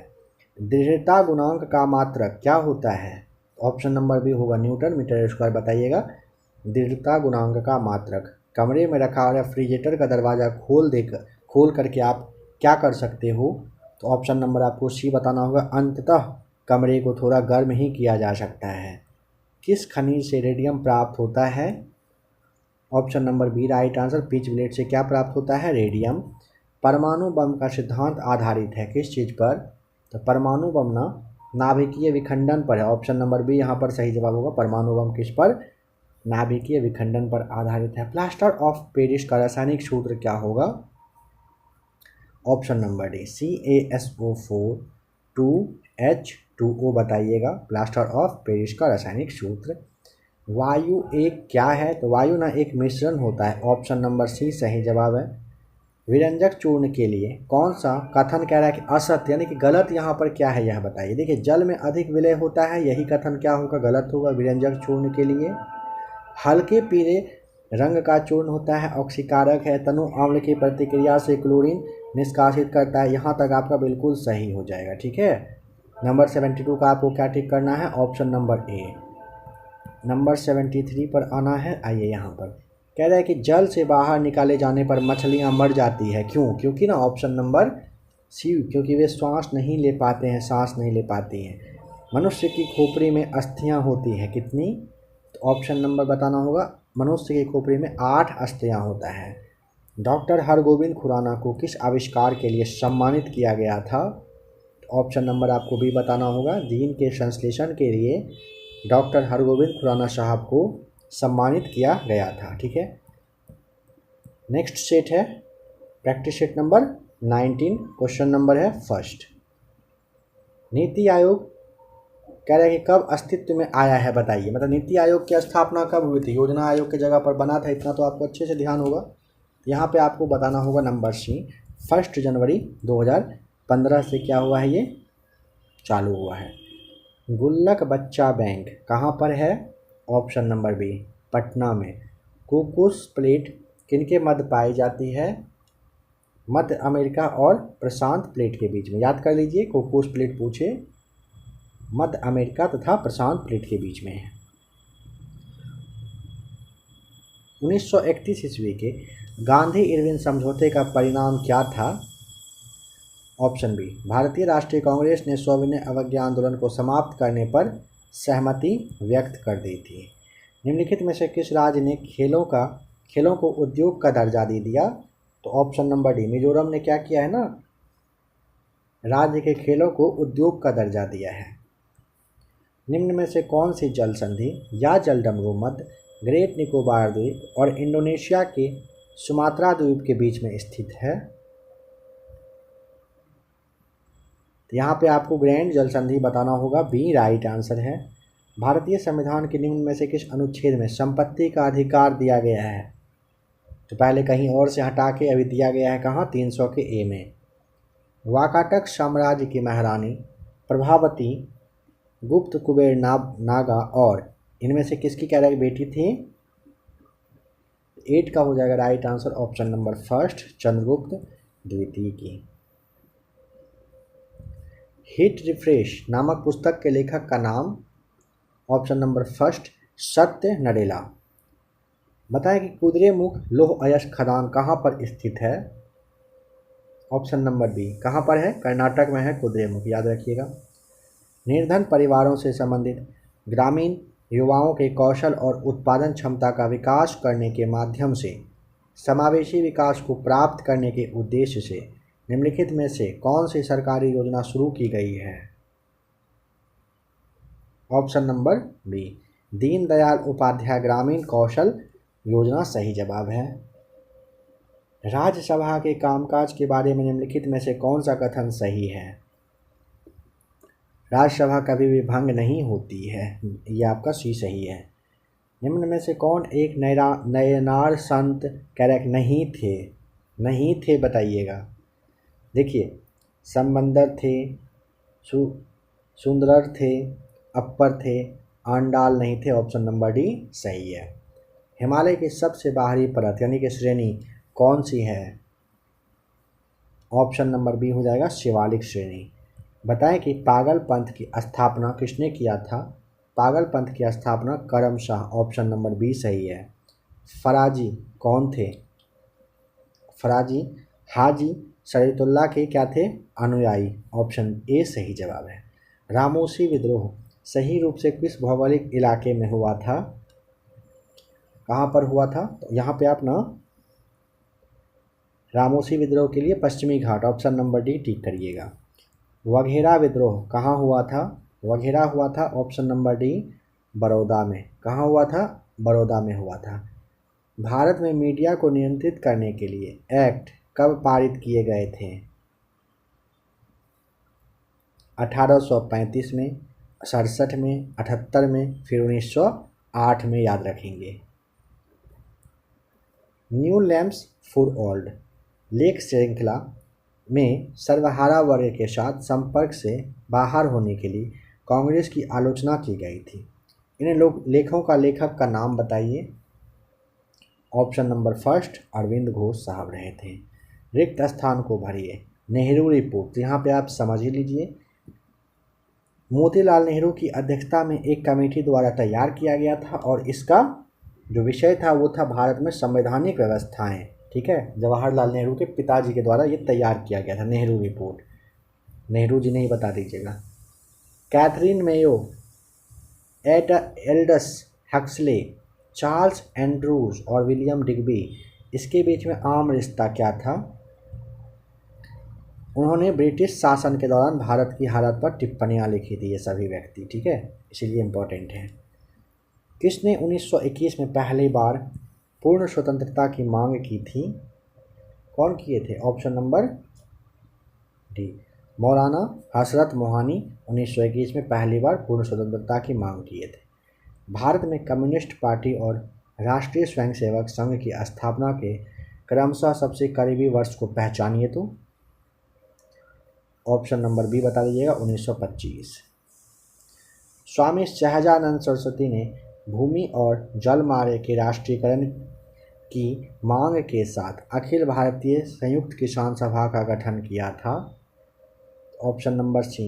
दृढ़ता गुणांक का मात्रक क्या होता है? ऑप्शन नंबर बी होगा न्यूटन मीटर स्क्वायर। बताइएगा दृढ़ता गुणांक का मात्रक। कमरे में रखा हुआ रेफ्रिजरेटर का दरवाज़ा खोल करके आप क्या कर सकते हो? तो ऑप्शन नंबर आपको सी बताना होगा। अंततः कमरे को थोड़ा गर्म ही किया जा सकता है। किस खनिज से रेडियम प्राप्त होता है? Option number B right answer. Pitchblende से क्या प्राप्त होता है? रेडियम। परमाणु बम का सिद्धांत आधारित है किस चीज़ पर? तो परमाणु बम ना नाभिकीय विखंडन पर है। ऑप्शन नंबर बी यहाँ पर सही जवाब होगा। परमाणु बम किस पर? नाभिकीय विखंडन पर आधारित है। प्लास्टर ऑफ पेरिस का रासायनिक सूत्र क्या होगा? Option number D CaSO4 2H2O बताइएगा प्लास्टर ऑफ पेरिस का रासायनिक सूत्र। वायु एक क्या है? तो वायु ना एक मिश्रण होता है। ऑप्शन नंबर सी सही जवाब है। विरंजक चूर्ण के लिए कौन सा कथन कह रहा है कि असत्य यानी कि गलत यहाँ पर क्या है यह बताइए। देखिए जल में अधिक विलय होता है, यही कथन क्या होगा? गलत होगा विरंजक चूर्ण के लिए। हल्के पीले रंग का चूर्ण होता है, ऑक्सीकारक है, तनु अम्ल की प्रतिक्रिया से क्लोरीन निष्कासित करता है। यहाँ तक आपका बिल्कुल सही हो जाएगा। ठीक है, नंबर 72 का आपको क्या ठीक करना है? ऑप्शन नंबर ए। नंबर 73 पर आना है। आइए यहाँ पर कह रहा है कि जल से बाहर निकाले जाने पर मछलियाँ मर जाती है, क्यों? क्योंकि ना ऑप्शन नंबर सी, क्योंकि वे श्वास नहीं ले पाते हैं, सांस नहीं ले पाती हैं। मनुष्य की खोपड़ी में अस्थियाँ होती हैं कितनी? तो ऑप्शन नंबर बताना होगा। मनुष्य की खोपड़ी में 8 अस्थियाँ होता है। डॉक्टर हरगोविंद खुराना को किस आविष्कार के लिए सम्मानित किया गया था? ऑप्शन नंबर आपको भी बताना होगा। जीन के संश्लेषण के लिए डॉक्टर हरगोविंद खुराना साहब को सम्मानित किया गया था। ठीक है, नेक्स्ट सेट है practice set number 19। Question number है फर्स्ट। नीति आयोग कह रहा है कि कब अस्तित्व में आया है बताइए। मतलब नीति आयोग की स्थापना कब हुई थी? योजना आयोग की जगह पर बना था, इतना तो आपको अच्छे से ध्यान होगा। यहाँ पे आपको बताना होगा नंबर सी 1 जनवरी 2015 से क्या हुआ है, ये चालू हुआ है। गुल्लक बच्चा बैंक कहाँ पर है? ऑप्शन नंबर बी पटना में। कोकोस प्लेट किनके मध्य पाई जाती है? मध्य अमेरिका और प्रशांत प्लेट के बीच में। याद कर लीजिए, कोकोस प्लेट पूछे, मध्य अमेरिका तथा प्रशांत प्लेट के बीच में है। 1931 ईस्वी के गांधी इरविन समझौते का परिणाम क्या था? ऑप्शन बी भारतीय राष्ट्रीय कांग्रेस ने सविनय अवज्ञा आंदोलन को समाप्त करने पर सहमति व्यक्त कर दी थी। निम्नलिखित में से किस राज्य ने खेलों को उद्योग का दर्जा दे दिया? तो ऑप्शन नंबर डी मिजोरम ने क्या किया है ना, राज्य के खेलों को उद्योग का दर्जा दिया है। निम्न में से कौन सी जल संधि या जलडमरू मध्य ग्रेट निकोबार द्वीप और इंडोनेशिया के सुमात्रा द्वीप के बीच में स्थित है? तो यहाँ पे आपको ग्रैंड जल संधि बताना होगा। बी राइट आंसर है। भारतीय संविधान के निम्न में से किस अनुच्छेद में संपत्ति का अधिकार दिया गया है? तो पहले कहीं और से हटा के अभी दिया गया है कहाँ? 300 के ए में। वाकाटक साम्राज्य की महारानी प्रभावती गुप्त कुबेर नागा और इनमें से किसकी कह रहा है बेटी थी? 8 का हो जाएगा right answer. Option number first Chandragupta द्वितीय की। हिट रिफ्रेश नामक पुस्तक के लेखक का नाम? ऑप्शन नंबर फर्स्ट सत्य नडेला। बताएं कि कुद्रेमुख लौह अयस्क खदान कहाँ पर स्थित है? ऑप्शन नंबर बी कहाँ पर है? कर्नाटक में है कुद्रेमुख, याद रखिएगा। निर्धन परिवारों से संबंधित ग्रामीण युवाओं के कौशल और उत्पादन क्षमता का विकास करने के माध्यम से समावेशी विकास को प्राप्त करने के उद्देश्य से निम्नलिखित में से कौन सी सरकारी योजना शुरू की गई है? Option number B Deendayal Upadhyaya ग्रामीण कौशल योजना सही जवाब है। राज्यसभा के कामकाज के बारे में निम्नलिखित में से कौन सा कथन सही है? राज्यसभा कभी भी भंग नहीं होती है, ये आपका सी सही है। निम्न में से कौन एक नयनार संत कह रहे नहीं थे बताइएगा। देखिए संबंदर थे, सुंदरर थे, अपर थे, आंडाल नहीं थे। ऑप्शन नंबर डी सही है। हिमालय की सबसे बाहरी परत यानी कि श्रेणी कौन सी है? ऑप्शन नंबर बी हो जाएगा शिवालिक श्रेणी। बताएं कि पागल पंथ की स्थापना किसने किया था? पागल पंथ की स्थापना करम शाह। ऑप्शन नंबर बी सही है। फराजी कौन थे? फराजी हाजी शरीयतुल्लाह के क्या थे? अनुयायी। ऑप्शन ए सही जवाब है। रामोसी विद्रोह सही रूप से किस भौगोलिक इलाके में हुआ था? कहाँ पर हुआ था? तो यहाँ पे आप ना रामोसी विद्रोह के लिए पश्चिमी घाट, ऑप्शन नंबर डी टिक करिएगा। वघेरा विद्रोह कहाँ हुआ था? वघेरा हुआ था ऑप्शन नंबर डी बड़ौदा में। कहाँ हुआ था? बड़ौदा में हुआ था। भारत में मीडिया को नियंत्रित करने के लिए एक्ट कब पारित किए गए थे? 1835 में, 67 में, 78 में, फिर 1908 में याद रखेंगे। न्यू लैम्प्स फॉर ओल्ड लेख श्रृंखला में सर्वहारा वर्ग के साथ संपर्क से बाहर होने के लिए कांग्रेस की आलोचना की गई थी। इन लेखों का लेखक का नाम बताइए। Option number first Aurobindo Ghosh साहब रहे थे। रिक्त स्थान को भरिए। नेहरू रिपोर्ट, यहाँ पे आप समझ ही लीजिए, मोतीलाल नेहरू की अध्यक्षता में एक कमेटी द्वारा तैयार किया गया था और इसका जो विषय था वो था भारत में संवैधानिक व्यवस्थाएं। ठीक है, जवाहरलाल नेहरू के पिताजी के द्वारा ये तैयार किया गया था नेहरू रिपोर्ट। नेहरू जी नहीं बता दीजिएगा। Catherine Mayo, Aldous Huxley, Charles Andrews और विलियम डिग्बी, इसके बीच में आम रिश्ता क्या था? उन्होंने ब्रिटिश शासन के दौरान भारत की हालत पर टिप्पणियां लिखी थी ये सभी व्यक्ति। ठीक है, इसीलिए इम्पोर्टेंट है। किसने 1921 में पहली बार पूर्ण स्वतंत्रता की मांग की थी? कौन किए थे? ऑप्शन नंबर डी मौलाना हसरत मोहानी 1921 में पहली बार पूर्ण स्वतंत्रता की मांग किए थे। भारत में कम्युनिस्ट पार्टी और राष्ट्रीय स्वयंसेवक संघ की स्थापना के क्रमशः सबसे करीबी वर्ष को पहचानिए तो। ऑप्शन नंबर बी बता दीजिएगा 1925। स्वामी सहजानंद सरस्वती ने भूमि और जलमार्ग के राष्ट्रीयकरण की मांग के साथ अखिल भारतीय संयुक्त किसान सभा का गठन किया था। ऑप्शन नंबर सी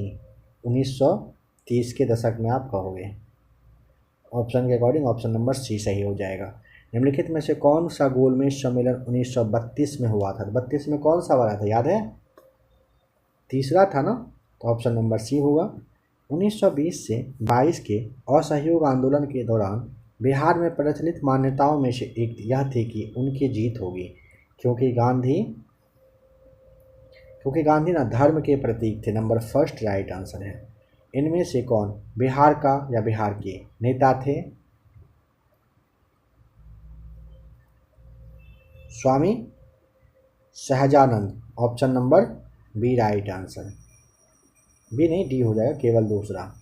1930 के दशक में आप कहोगे। ऑप्शन के अकॉर्डिंग ऑप्शन नंबर सी सही हो जाएगा। निम्नलिखित में से कौन सा गोलमेज सम्मेलन 1932 में हुआ था? 32 में कौन सा वाला था, याद है? तीसरा था ना, तो ऑप्शन नंबर सी होगा। 1920 से 22 के असहयोग आंदोलन के दौरान बिहार में प्रचलित मान्यताओं में से एक यह थी कि उनकी जीत होगी, क्योंकि गांधी ना धर्म के प्रतीक थे। नंबर फर्स्ट राइट आंसर है। इनमें से कौन बिहार का या बिहार के नेता थे? Swami Sahajanand, option number B right answer. B नहीं, डी हो जाएगा केवल दूसरा।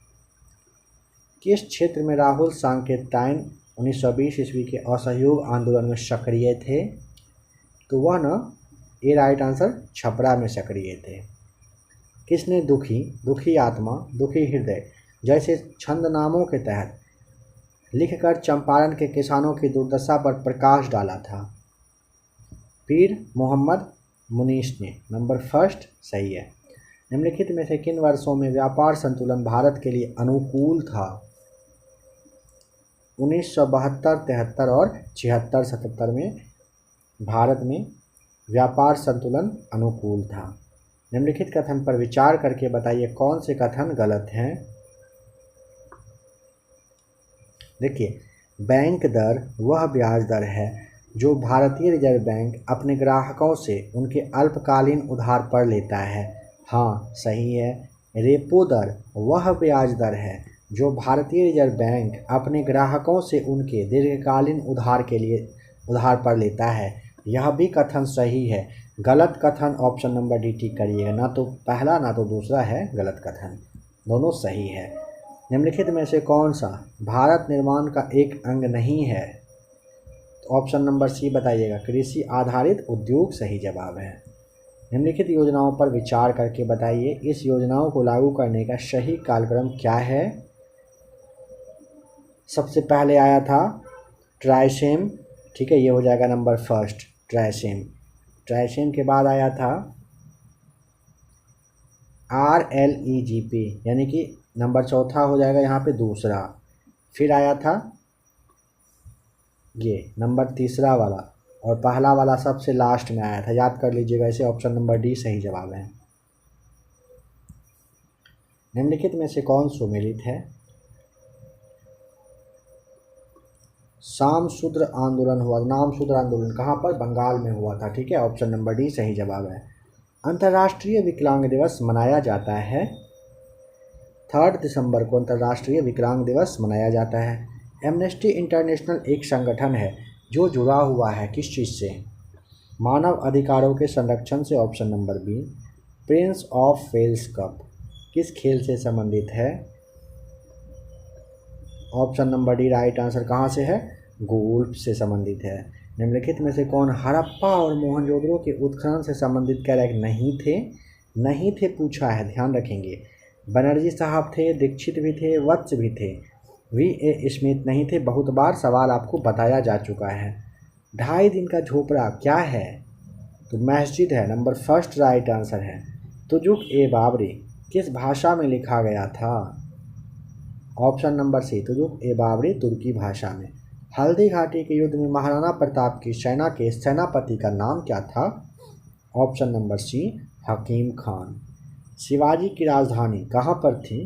किस क्षेत्र में राहुल सांकेतिक 1920 ईस्वी के असहयोग आंदोलन में सक्रिय थे? तो वह ना ए राइट आंसर छपरा में सक्रिय थे। किसने दुखी आत्मा, दुखी हृदय जैसे छंद नामों के तहत लिखकर चंपारण के किसानों की दुर्दशा पर प्रकाश डाला था? पीर मोहम्मद मुनीस ने। नंबर फर्स्ट सही है। निम्नलिखित में से किन वर्षों में व्यापार संतुलन भारत के लिए अनुकूल था? 1972, 73 और 76, 77 में भारत में व्यापार संतुलन अनुकूल था। निम्नलिखित कथन पर विचार करके बताइए कौन से कथन गलत हैं। देखिए, बैंक दर वह ब्याज दर है जो भारतीय रिजर्व बैंक अपने ग्राहकों से उनके अल्पकालीन उधार पर लेता है। हाँ सही है। रेपो दर वह ब्याज दर है जो भारतीय रिजर्व बैंक अपने ग्राहकों से उनके दीर्घकालीन उधार के लिए उधार पर लेता है। यह भी कथन सही है। गलत कथन ऑप्शन नंबर डी टिक करिएगा। ना तो पहला ना तो दूसरा है गलत कथन, दोनों सही है। निम्नलिखित में से कौन सा भारत निर्माण का एक अंग नहीं है? तो ऑप्शन नंबर सी बताइएगा, कृषि आधारित उद्योग सही जवाब है। निम्नलिखित योजनाओं पर विचार करके बताइए इस योजनाओं को लागू करने का सही कालक्रम क्या है? सबसे पहले आया था ट्राइसेम, ठीक है, ये हो जाएगा नंबर फर्स्ट ट्राइसेम। ट्राइसेम के बाद आया था RLEGP, यानी कि नंबर चौथा हो जाएगा यहाँ पे दूसरा। फिर आया था ये नंबर तीसरा वाला, और पहला वाला सबसे लास्ट में आया था, याद कर लीजिएगा इसे। ऑप्शन नंबर डी सही जवाब है। निम्नलिखित में से कौन सुमेलित है? शाम शूद्र आंदोलन हुआ, नाम शूद्र आंदोलन कहाँ पर, बंगाल में हुआ था। ठीक है, ऑप्शन नंबर डी सही जवाब है। अंतर्राष्ट्रीय विकलांग दिवस मनाया जाता है 3 दिसंबर को अंतर्राष्ट्रीय विकलांग दिवस मनाया जाता है। एमनेस्टी इंटरनेशनल एक संगठन है जो जुड़ा हुआ है किस चीज़ से, मानव अधिकारों के संरक्षण से। Option number B. Prince of Wales cup किस खेल से संबंधित है। Option number D right answer कहाँ से है, गोल्फ से संबंधित है। निम्नलिखित में से कौन हड़प्पा और मोहनजोदड़ो के उत्खनन से संबंधित कैरेक्ट नहीं थे पूछा है, ध्यान रखेंगे। बनर्जी साहब थे, दीक्षित भी थे, वत्स भी थे, V.A. स्मिथ नहीं थे। बहुत बार सवाल आपको बताया जा चुका है। 2.5 दिन का झोपड़ा क्या है, तो मस्जिद है, नंबर फर्स्ट राइट आंसर है। तुजुक-ए-बाबरी किस भाषा में लिखा गया था। ऑप्शन नंबर सी तुजुक-ए-बाबरी तुर्की भाषा में। हल्दी घाटी के युद्ध में महाराणा प्रताप की सेना के सेनापति का नाम क्या था। ऑप्शन नंबर सी हकीम खान। शिवाजी की राजधानी कहाँ पर थी।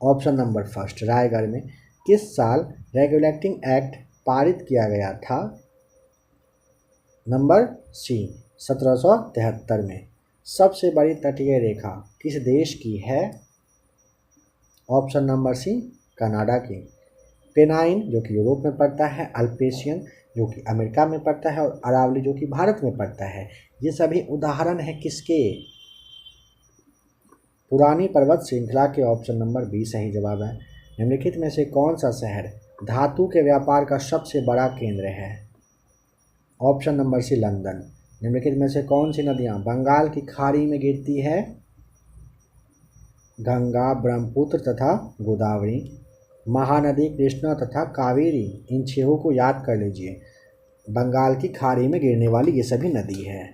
ऑप्शन नंबर फर्स्ट रायगढ़ में। किस साल रेगुलेटिंग एक्ट पारित किया गया था। नंबर सी 1773 में। सबसे बड़ी तटीय रेखा किस देश की है। ऑप्शन नंबर सी कनाडा की। पेनाइन जो कि यूरोप में पड़ता है, अल्पेशियन जो कि अमेरिका में पड़ता है और अरावली जो कि भारत में पड़ता है, ये सभी उदाहरण हैं किसके, पुरानी पर्वत श्रृंखला के। ऑप्शन नंबर बी सही जवाब है। निम्नलिखित में से कौन सा शहर धातु के व्यापार का सबसे बड़ा केंद्र है। Option number C London. निम्नलिखित में से कौन सी नदियाँ बंगाल की खाड़ी में गिरती है। गंगा, ब्रह्मपुत्र तथा गोदावरी। महानदी कृष्णा तथा कावेरी, इन छहों को याद कर लीजिए। बंगाल की खाड़ी में गिरने वाली ये सभी नदी है।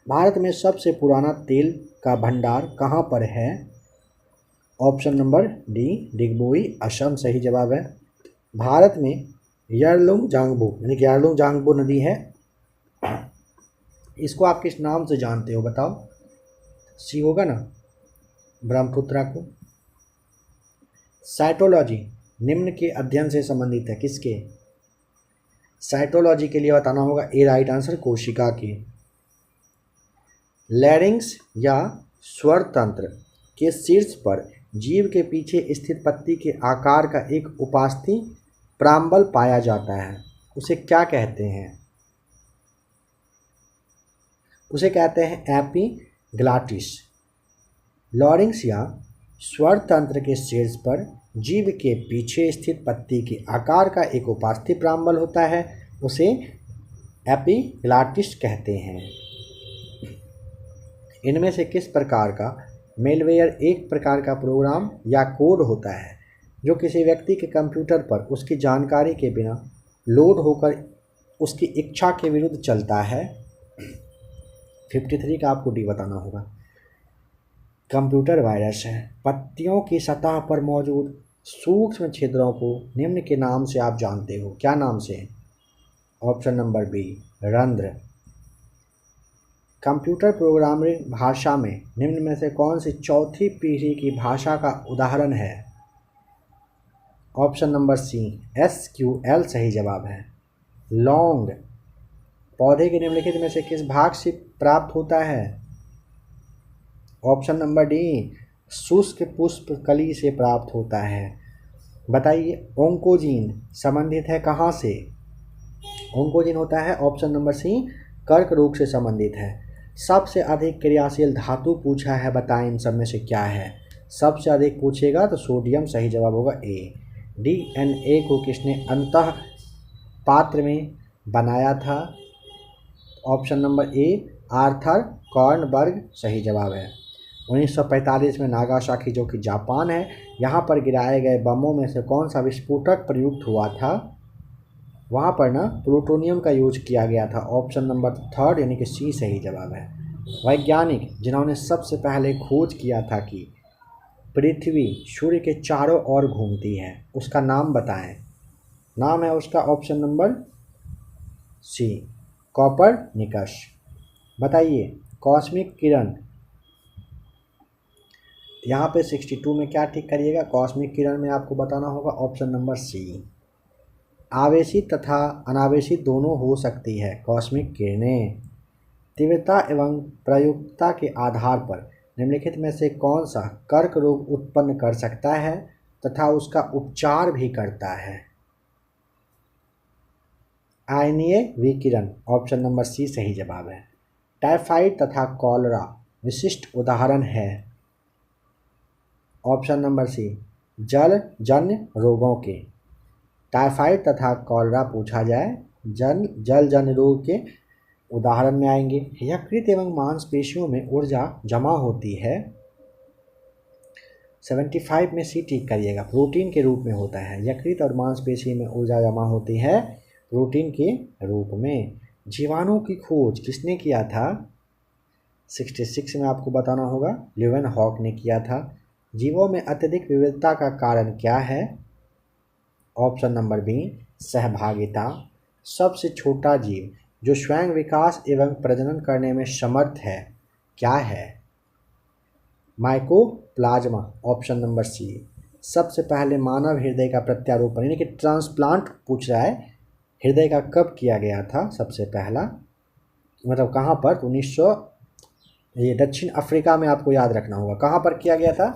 भारत में सबसे पुराना तेल का भंडार कहाँ पर है। Option number D Digboi, Assam सही जवाब है। भारत में यारलुंग जांगबो नदी है, इसको आप किस नाम से जानते हो बताओ। सी होगा ना, ब्रह्मपुत्रा को। साइटोलॉजी निम्न के अध्ययन से संबंधित है किसके। साइटोलॉजी के लिए बताना होगा ए राइट आंसर कोशिका की। लैरिंग्स या स्वर तंत्र के शीर्ष पर जीव के पीछे स्थित पत्ती के आकार का एक उपास्थि प्राम्बल पाया जाता है, उसे क्या कहते हैं। उसे कहते हैं एपिग्लाटिस। लॉरिंग्स या स्वर तंत्र के शीर्ष पर जीव के पीछे स्थित पत्ती के आकार का एक उपास्थि प्राम्बल होता है, उसे एपिग्लाटिस कहते हैं। इनमें से किस प्रकार का मेलवेयर एक प्रकार का प्रोग्राम या कोड होता है जो किसी व्यक्ति के कंप्यूटर पर उसकी जानकारी के बिना लोड होकर उसकी इच्छा के विरुद्ध चलता है। 53 का आपको डी बताना होगा। कंप्यूटर वायरस है। पत्तियों की सतह पर मौजूद सूक्ष्म छिद्रों को निम्न के नाम से आप जानते हो, क्या नाम से। ऑप्शन नंबर बी रंध्र। कंप्यूटर प्रोग्रामिंग भाषा में निम्न में से कौन सी चौथी पीढ़ी की भाषा का उदाहरण है। ऑप्शन नंबर सी SQL सही जवाब है। लौंग पौधे के निम्नलिखित में से किस भाग से प्राप्त होता है। ऑप्शन नंबर डी शुष्क पुष्प कली से प्राप्त होता है। बताइए ओंकोजीन संबंधित है कहाँ से। ओंकोजीन होता है ऑप्शन नंबर सी कर्क रोग से संबंधित है। सबसे अधिक क्रियाशील धातु पूछा है, बताएं इन सब में से क्या है। सबसे अधिक पूछेगा तो सोडियम सही जवाब होगा ए। DNA को किसने अंतः पात्र में बनाया था। ऑप्शन नंबर ए आर्थर कॉर्नबर्ग सही जवाब है। 1945 में नागासाकी जो कि जापान है, यहाँ पर गिराए गए बमों में से कौन सा विस्फोटक प्रयुक्त हुआ था। वहाँ पर ना प्लूटोनियम का यूज किया गया था। ऑप्शन नंबर थर्ड यानी कि सी सही जवाब है। वैज्ञानिक जिन्होंने सबसे पहले खोज किया था कि पृथ्वी सूर्य के चारों ओर घूमती है, उसका नाम बताएं। नाम है उसका ऑप्शन नंबर सी कोपरनिकस। बताइए कॉस्मिक किरण यहाँ पे 62 में क्या ठीक करिएगा, कॉस्मिक किरण में आपको बताना होगा ऑप्शन नंबर सी। आवेशित तथा अनावेशित दोनों हो सकती है कॉस्मिक किरणें। तीव्रता एवं प्रयुक्तता के आधार पर निम्नलिखित में से कौन सा कर्क रोग उत्पन्न कर सकता है तथा उसका उपचार भी करता है। आयनीय विकिरण, ऑप्शन नंबर सी सही जवाब है। टाइफाइड तथा कॉलरा विशिष्ट उदाहरण है, ऑप्शन नंबर सी जल जन्य रोगों के। टाइफाइड तथा कॉलरा पूछा जाए, जल जन्य रोग के उदाहरण में आएंगे। यकृत एवं मांसपेशियों में ऊर्जा जमा होती है, 75 में सी ठीक करिएगा, प्रोटीन के रूप में होता है। यकृत और मांसपेशी में ऊर्जा जमा होती है प्रोटीन के रूप में। जीवाणु की खोज किसने किया था, 66 में आपको बताना होगा, ल्यूवेनहॉक ने किया था। जीवों में अत्यधिक विविधता का कारण क्या है, ऑप्शन नंबर बी सहभागिता। सबसे छोटा जीव जो स्वयं विकास एवं प्रजनन करने में समर्थ है क्या है, माइकोप्लाज्मा, ऑप्शन नंबर सी। सबसे पहले मानव हृदय का प्रत्यारोपण यानी कि ट्रांसप्लांट पूछ रहा है, हृदय का कब किया गया था सबसे पहला, मतलब कहाँ पर, तो 1900, ये दक्षिण अफ्रीका में आपको याद रखना होगा। कहाँ पर किया गया था,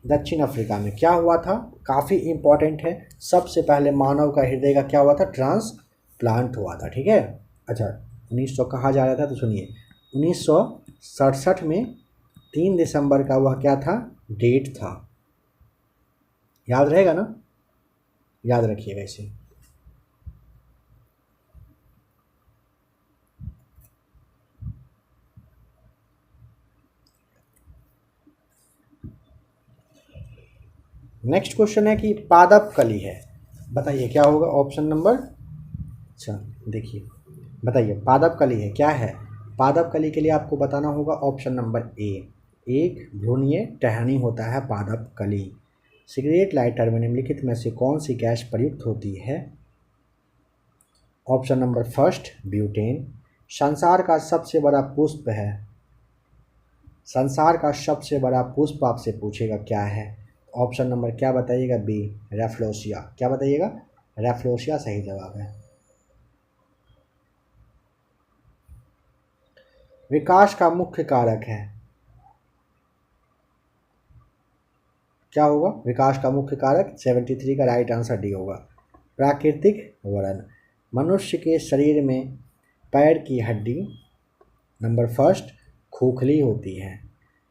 दक्षिण अफ्रीका में। क्या हुआ था, काफ़ी इम्पॉर्टेंट है, सबसे पहले मानव का हृदय का क्या हुआ था, ट्रांसप्लांट हुआ था, ठीक है। अच्छा 1900 कहा जा रहा था, तो सुनिए 1967 में 3 दिसंबर का वह क्या था, डेट था, याद रहेगा ना, याद रखिएगा इसे। नेक्स्ट क्वेश्चन है कि पादप कली है, बताइए क्या होगा, ऑप्शन नंबर, अच्छा देखिए बताइए पादप कली है क्या है। पादप कली के लिए आपको बताना होगा ऑप्शन नंबर ए, एक भ्रूणीय टहनी होता है पादप कली। सिगरेट लाइटर में निम्नलिखित में से कौन सी गैस प्रयुक्त होती है, ऑप्शन नंबर फर्स्ट ब्यूटेन। संसार का सबसे बड़ा पुष्प है, संसार का सबसे बड़ा पुष्प आपसे पूछेगा क्या है, ऑप्शन नंबर क्या बताइएगा, बी रेफ्लोसिया। क्या बताइएगा, रेफ्लोसिया सही जवाब है। विकास का मुख्य कारक है, क्या होगा, विकास का मुख्य कारक 73 का राइट आंसर डी होगा। प्राकृतिक वर्ण, मनुष्य के शरीर में पैर की हड्डी नंबर फर्स्ट खोखली होती है।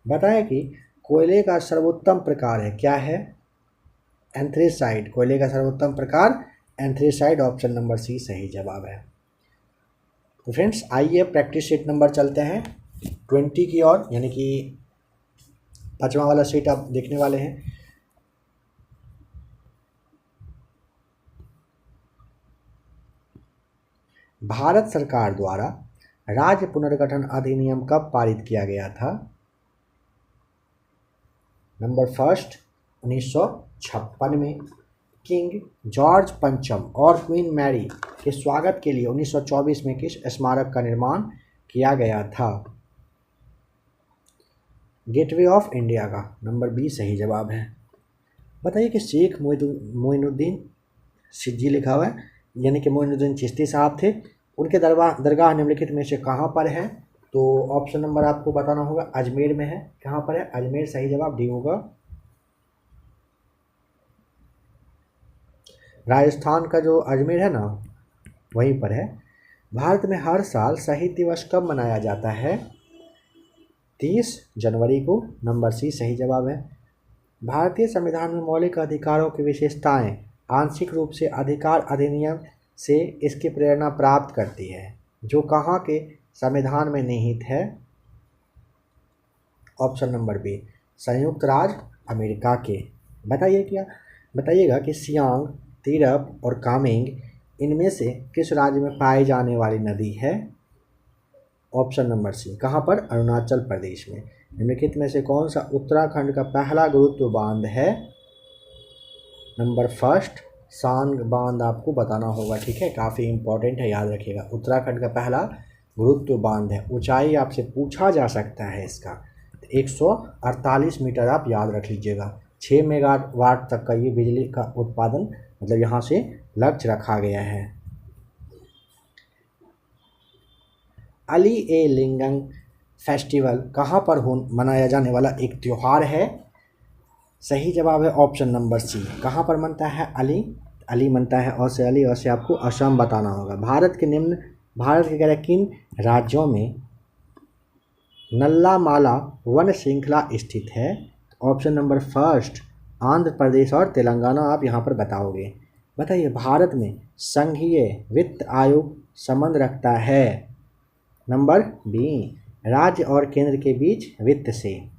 बताएं कि कोयले का सर्वोत्तम प्रकार है क्या है, एंथ्रेसाइड। कोयले का सर्वोत्तम प्रकार एंथ्रेसाइड, ऑप्शन नंबर सी सही जवाब है। तो फ्रेंड्स आइए प्रैक्टिस शीट नंबर चलते हैं 20 की ओर, यानी कि 5वां वाला शीट आप देखने वाले हैं। भारत सरकार द्वारा राज्य पुनर्गठन अधिनियम कब पारित किया गया था, नंबर फर्स्ट 1956 में। किंग जॉर्ज पंचम और क्वीन मैरी के स्वागत के लिए 1924 में किस स्मारक का निर्माण किया गया था, गेटवे ऑफ इंडिया का, नंबर बी सही जवाब है। बताइए कि शेख मोइनुद्दीन सिद्दी लिखा हुआ है, यानी कि मोइनुद्दीन चिश्ती साहब थे, उनके दरगाह निम्नलिखित में से कहाँ पर है, तो ऑप्शन नंबर आपको बताना होगा, अजमेर में है। कहाँ पर है, अजमेर सही जवाब डी होगा। राजस्थान का जो अजमेर है ना वहीं पर है। भारत में हर साल शहीद दिवस कब मनाया जाता है, 30 जनवरी को, नंबर सी सही जवाब है। भारतीय संविधान में मौलिक अधिकारों की विशेषताएं आंशिक रूप से अधिकार अधिनियम से इसकी प्रेरणा प्राप्त करती है, जो कहाँ के संविधान में निहित है, ऑप्शन नंबर बी संयुक्त राज्य अमेरिका के। बताइएगा कि सियांग, तिरप और कामेंग इनमें से किस राज्य में पाई जाने वाली नदी है, ऑप्शन नंबर सी कहाँ पर, अरुणाचल प्रदेश में। निम्नलिखित में से कौन सा उत्तराखंड का पहला गुरुत्व बांध है, नंबर फर्स्ट सांग बांध आपको बताना होगा, ठीक है, काफ़ी इंपॉर्टेंट है, याद रखिएगा। उत्तराखंड का पहला गुरुत्व बांध है। ऊंचाई आपसे पूछा जा सकता है इसका, 148 मीटर आप याद रख लीजिएगा। 6 मेगावाट तक का ये बिजली का उत्पादन मतलब यहाँ से लक्ष्य रखा गया है। अली ए लिंगम फेस्टिवल कहाँ पर मनाया जाने वाला एक त्यौहार है? सही जवाब है ऑप्शन नंबर सी। कहाँ पर मनता है? अली मनता है। और से अली और से आपको असम बताना होगा। भारत के किन राज्यों में नल्लामाला वन श्रृंखला स्थित है? Option number first Andhra Pradesh और तेलंगाना आप यहाँ पर बताओगे। बताइए भारत में संघीय वित्त आयोग संबंध रखता है? नंबर बी राज्य और केंद्र के बीच वित्त से।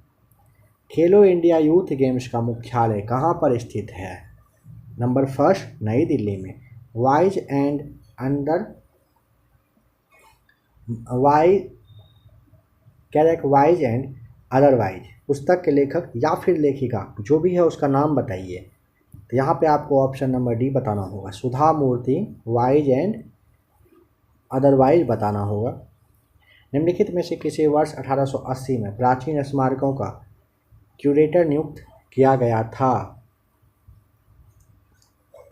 खेलो इंडिया यूथ गेम्स का मुख्यालय कहाँ पर स्थित है? नंबर फर्स्ट नई दिल्ली में। वाइज एंड अदरवाइज पुस्तक के लेखक या फिर लेखिका जो भी है उसका नाम बताइए। तो यहाँ पे आपको ऑप्शन नंबर डी बताना होगा। सुधा मूर्ति वाइज एंड अदरवाइज बताना होगा। निम्नलिखित में से किसे वर्ष 1880 में प्राचीन स्मारकों का क्यूरेटर नियुक्त किया गया था?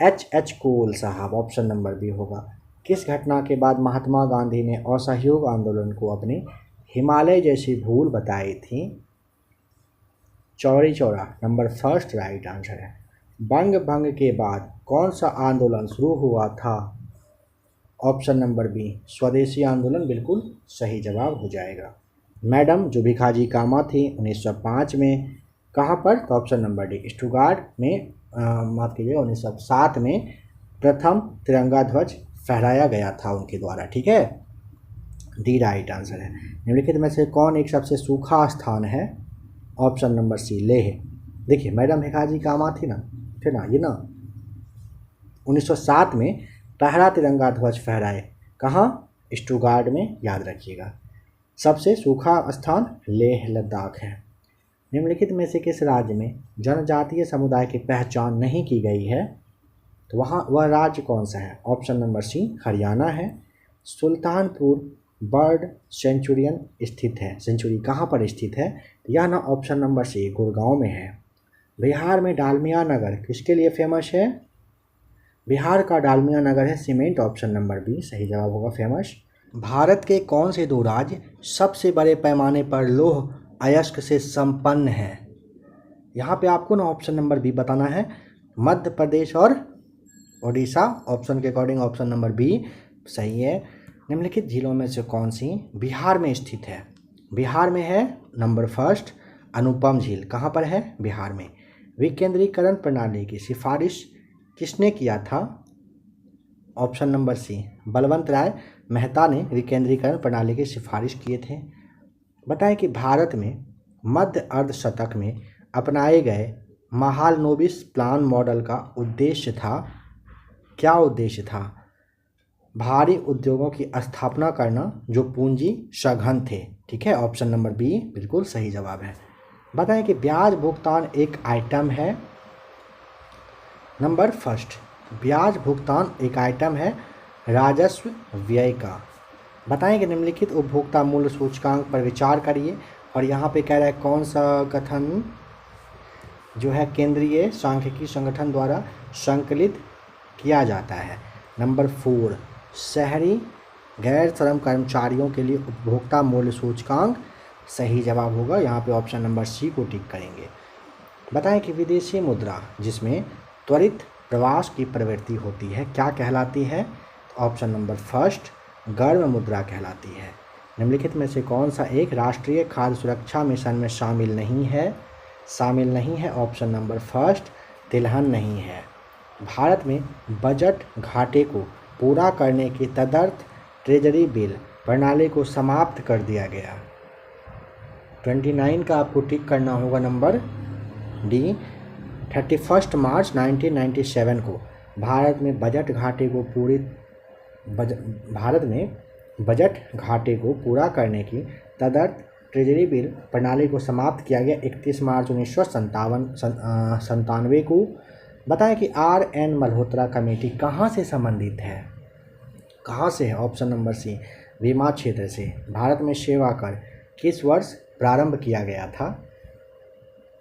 एच कोल साहब ऑप्शन नंबर बी होगा। किस घटना के बाद महात्मा गांधी ने असहयोग आंदोलन को अपने हिमालय जैसी भूल बताई थी? Chauri Chaura number first right answer है। बंग भंग के बाद कौन सा आंदोलन शुरू हुआ था? ऑप्शन नंबर बी स्वदेशी आंदोलन बिल्कुल सही जवाब हो जाएगा। मैडम जो भिखाजी कामा थी 1905 में कहाँ पर? तो ऑप्शन नंबर डी स्टुगार्ट में माफ़ कीजिएगा 1907 में प्रथम तिरंगा ध्वज फहराया गया था उनके द्वारा। ठीक है, डी राइट आंसर है। निम्नलिखित में से कौन एक सबसे सूखा स्थान है? Option number C Leh. देखिए मैडम भिखाजी कामा थी ना, थे ना, ये ना 1907 में पहला तिरंगा ध्वज फहराए कहाँ? स्टुगार्ट में, याद रखिएगा। सबसे सूखा स्थान लेह लद्दाख है। निम्नलिखित में से किस राज्य में जनजातीय समुदाय की पहचान नहीं की गई है? तो वह राज्य कौन सा है? ऑप्शन नंबर सी हरियाणा है। सुल्तानपुर बर्ड सेंचुरी कहाँ पर स्थित है? यह ना ऑप्शन नंबर सी गुड़गांव में है। बिहार में डालमिया नगर किसके लिए फेमस है? बिहार का डालमिया नगर है सीमेंट। ऑप्शन नंबर बी सही जवाब होगा फेमस। भारत के कौन से दो राज्य सबसे बड़े पैमाने पर लौह अयस्क से संपन्न है? यहाँ पे आपको ना ऑप्शन नंबर बी बताना है। मध्य प्रदेश और ओडिशा। ऑप्शन के अकॉर्डिंग ऑप्शन नंबर बी सही है। निम्नलिखित झीलों में से कौन सी बिहार में स्थित है? बिहार में है नंबर फर्स्ट अनुपम झील। कहाँ पर है? बिहार में। विकेंद्रीकरण प्रणाली की सिफारिश किसने किया था? ऑप्शन नंबर सी बलवंत राय मेहता ने विकेंद्रीकरण प्रणाली की सिफारिश किए थे। बताएं कि भारत में मध्य अर्धशतक में अपनाए गए महालनोबिस प्लान मॉडल का उद्देश्य था? क्या उद्देश्य था? भारी उद्योगों की स्थापना करना जो पूंजी सघन थे। ठीक है, ऑप्शन नंबर बी बिल्कुल सही जवाब है। बताएं कि ब्याज भुगतान एक आइटम है? नंबर फर्स्ट ब्याज भुगतान एक आइटम है राजस्व व्यय का। बताएं कि निम्नलिखित उपभोक्ता मूल्य सूचकांक पर विचार करिए। और यहाँ पे कह रहा है कौन सा कथन जो है केंद्रीय सांख्यिकी संगठन द्वारा संकलित किया जाता है? नंबर 4 शहरी गैर श्रम कर्मचारियों के लिए उपभोक्ता मूल्य सूचकांक सही जवाब होगा। यहाँ पे ऑप्शन नंबर सी को टिक करेंगे। बताएं कि विदेशी मुद्रा जिसमें त्वरित प्रवास की प्रवृत्ति होती है क्या कहलाती है? ऑप्शन नंबर फर्स्ट गर्म मुद्रा कहलाती है। निम्नलिखित में से कौन सा एक राष्ट्रीय खाद्य सुरक्षा मिशन में शामिल नहीं है? ऑप्शन नंबर फर्स्ट तिलहन नहीं है। भारत में बजट घाटे को पूरा करने के तदर्थ ट्रेजरी बिल प्रणाली को समाप्त कर दिया गया। 29 का आपको टिक करना होगा नंबर डी। 31 मार्च 1997 को भारत में बजट घाटे को पूरा करने की तदर्थ ट्रेजरी बिल प्रणाली को समाप्त किया गया 31 मार्च 1997 को। बताएं कि R.N. मल्होत्रा कमेटी कहाँ से संबंधित है? कहाँ से है? ऑप्शन नंबर सी बीमा क्षेत्र से। भारत में सेवा कर किस वर्ष प्रारंभ किया गया था?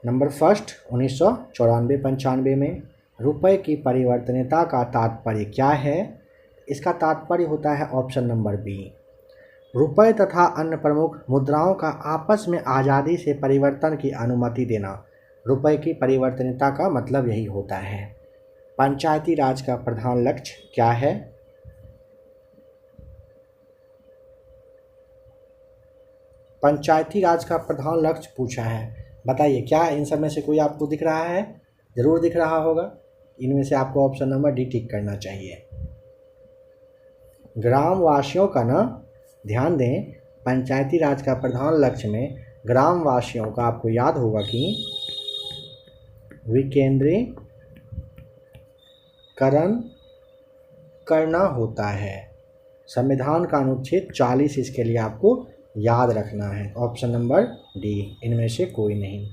नंबर फर्स्ट 1994-95 में। रुपए की परिवर्तनीयता का तात्पर्य क्या है? इसका तात्पर्य होता है ऑप्शन नंबर बी, रुपए तथा अन्य प्रमुख मुद्राओं का आपस में आज़ादी से परिवर्तन की अनुमति देना। रुपए की परिवर्तनीयता का मतलब यही होता है। पंचायती राज का प्रधान लक्ष्य क्या है? पंचायती राज का प्रधान लक्ष्य पूछा है, बताइए क्या इन सब में से कोई आपको दिख रहा है? ज़रूर दिख रहा होगा। इनमें से आपको ऑप्शन नंबर डी टिक करना चाहिए। ग्रामवासियों का ना ध्यान दें, पंचायती राज का प्रधान लक्ष्य में ग्रामवासियों का आपको याद होगा कि विकेंद्रीकरण करना होता है। संविधान का अनुच्छेद 40 इसके लिए आपको याद रखना है। ऑप्शन नंबर डी, इनमें से कोई नहीं।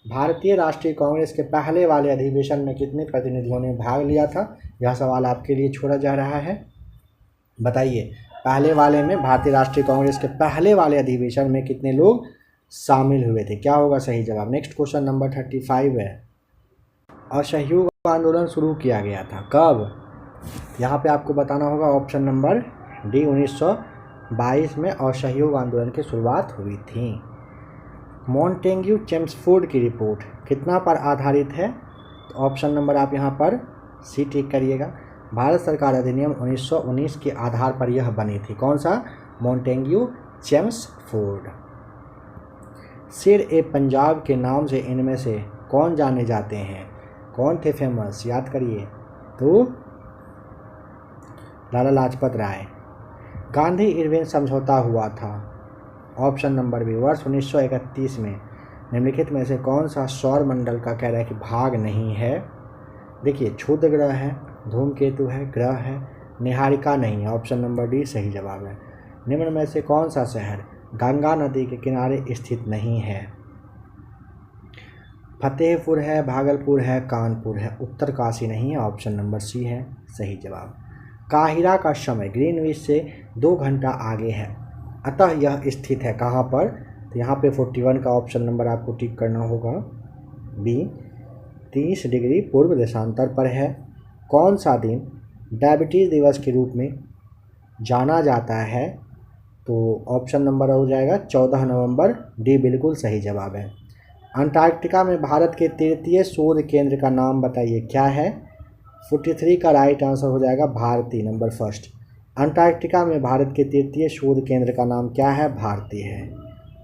भारतीय राष्ट्रीय कांग्रेस के पहले वाले अधिवेशन में कितने प्रतिनिधियों ने भाग लिया था? यह सवाल आपके लिए छोड़ा जा रहा है। बताइए, पहले वाले में भारतीय राष्ट्रीय कांग्रेस के पहले वाले अधिवेशन में कितने लोग शामिल हुए थे? क्या होगा सही जवाब? नेक्स्ट क्वेश्चन नंबर 35 है। असहयोग आंदोलन शुरू किया गया था कब? यहाँ पे आपको बताना होगा ऑप्शन नंबर डी, 1922 में असहयोग आंदोलन की शुरुआत हुई थी। मॉन्टेग्यू चेम्सफोर्ड की रिपोर्ट कितना पर आधारित है? तो ऑप्शन नंबर आप यहाँ पर सी टिक करिएगा। भारत सरकार अधिनियम 1919 के आधार पर यह बनी थी। कौन सा? Montagu Chelmsford. शेर ए पंजाब के नाम से इनमें से कौन जाने जाते हैं? कौन थे फेमस? याद करिए। तो लाला लाजपत राय। गांधी इरविन समझौता हुआ था। ऑप्शन नंबर बी, वर्ष 1931 में। निम्नलिखित में से कौन सा सौर मंडल का कह रहा है कि भाग नहीं है? देखिए, क्षुद्र ग्रह है, धूमकेतु है, ग्रह है, निहारिका नहीं है। ऑप्शन नंबर डी सही जवाब है। निम्न में से कौन सा शहर गंगा नदी के किनारे स्थित नहीं है? फतेहपुर है, भागलपुर है, कानपुर है, उत्तरकाशी नहीं है। ऑप्शन नंबर सी है सही जवाब। काहिरा का समय ग्रीनविच से 2 घंटा आगे है, अतः यह स्थित है कहाँ पर? तो यहाँ पे 41 का ऑप्शन नंबर आपको टिक करना होगा। बी, 30 डिग्री पूर्व देशांतर पर है। कौन सा दिन डायबिटीज़ दिवस के रूप में जाना जाता है? तो ऑप्शन नंबर हो जाएगा 14 नवंबर। डी बिल्कुल सही जवाब है। अंटार्कटिका में भारत के तृतीय शोध केंद्र का नाम बताइए, क्या है? 43 का राइट आंसर हो जाएगा भारती, नंबर फर्स्ट। अंटार्कटिका में भारत के तृतीय शोध केंद्र का नाम क्या है? भारती है।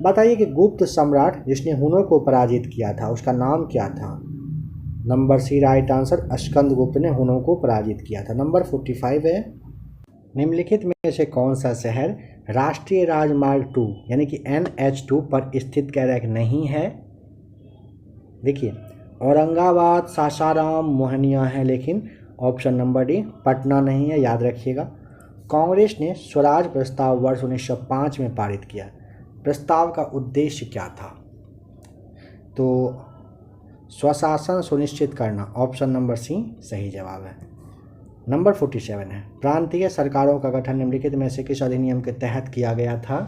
बताइए कि गुप्त सम्राट जिसने हुनों को पराजित किया था उसका नाम क्या था? Number C right answer, Skandagupta ने हुनों को पराजित किया था। नंबर 45 है। निम्नलिखित में से कौन सा शहर राष्ट्रीय राजमार्ग 2 यानी कि NH2 पर स्थित कह रहा है कि नहीं है? देखिए, औरंगाबाद, सासाराम, मोहनिया है, लेकिन ऑप्शन नंबर डी पटना नहीं है, याद रखिएगा। कांग्रेस ने स्वराज प्रस्ताव वर्ष 1905 में पारित किया। प्रस्ताव का उद्देश्य क्या था? तो स्वशासन सुनिश्चित करना। ऑप्शन नंबर सी सही जवाब है। नंबर 47 है। प्रांतीय सरकारों का गठन निम्नलिखित में से किस अधिनियम के तहत किया गया था?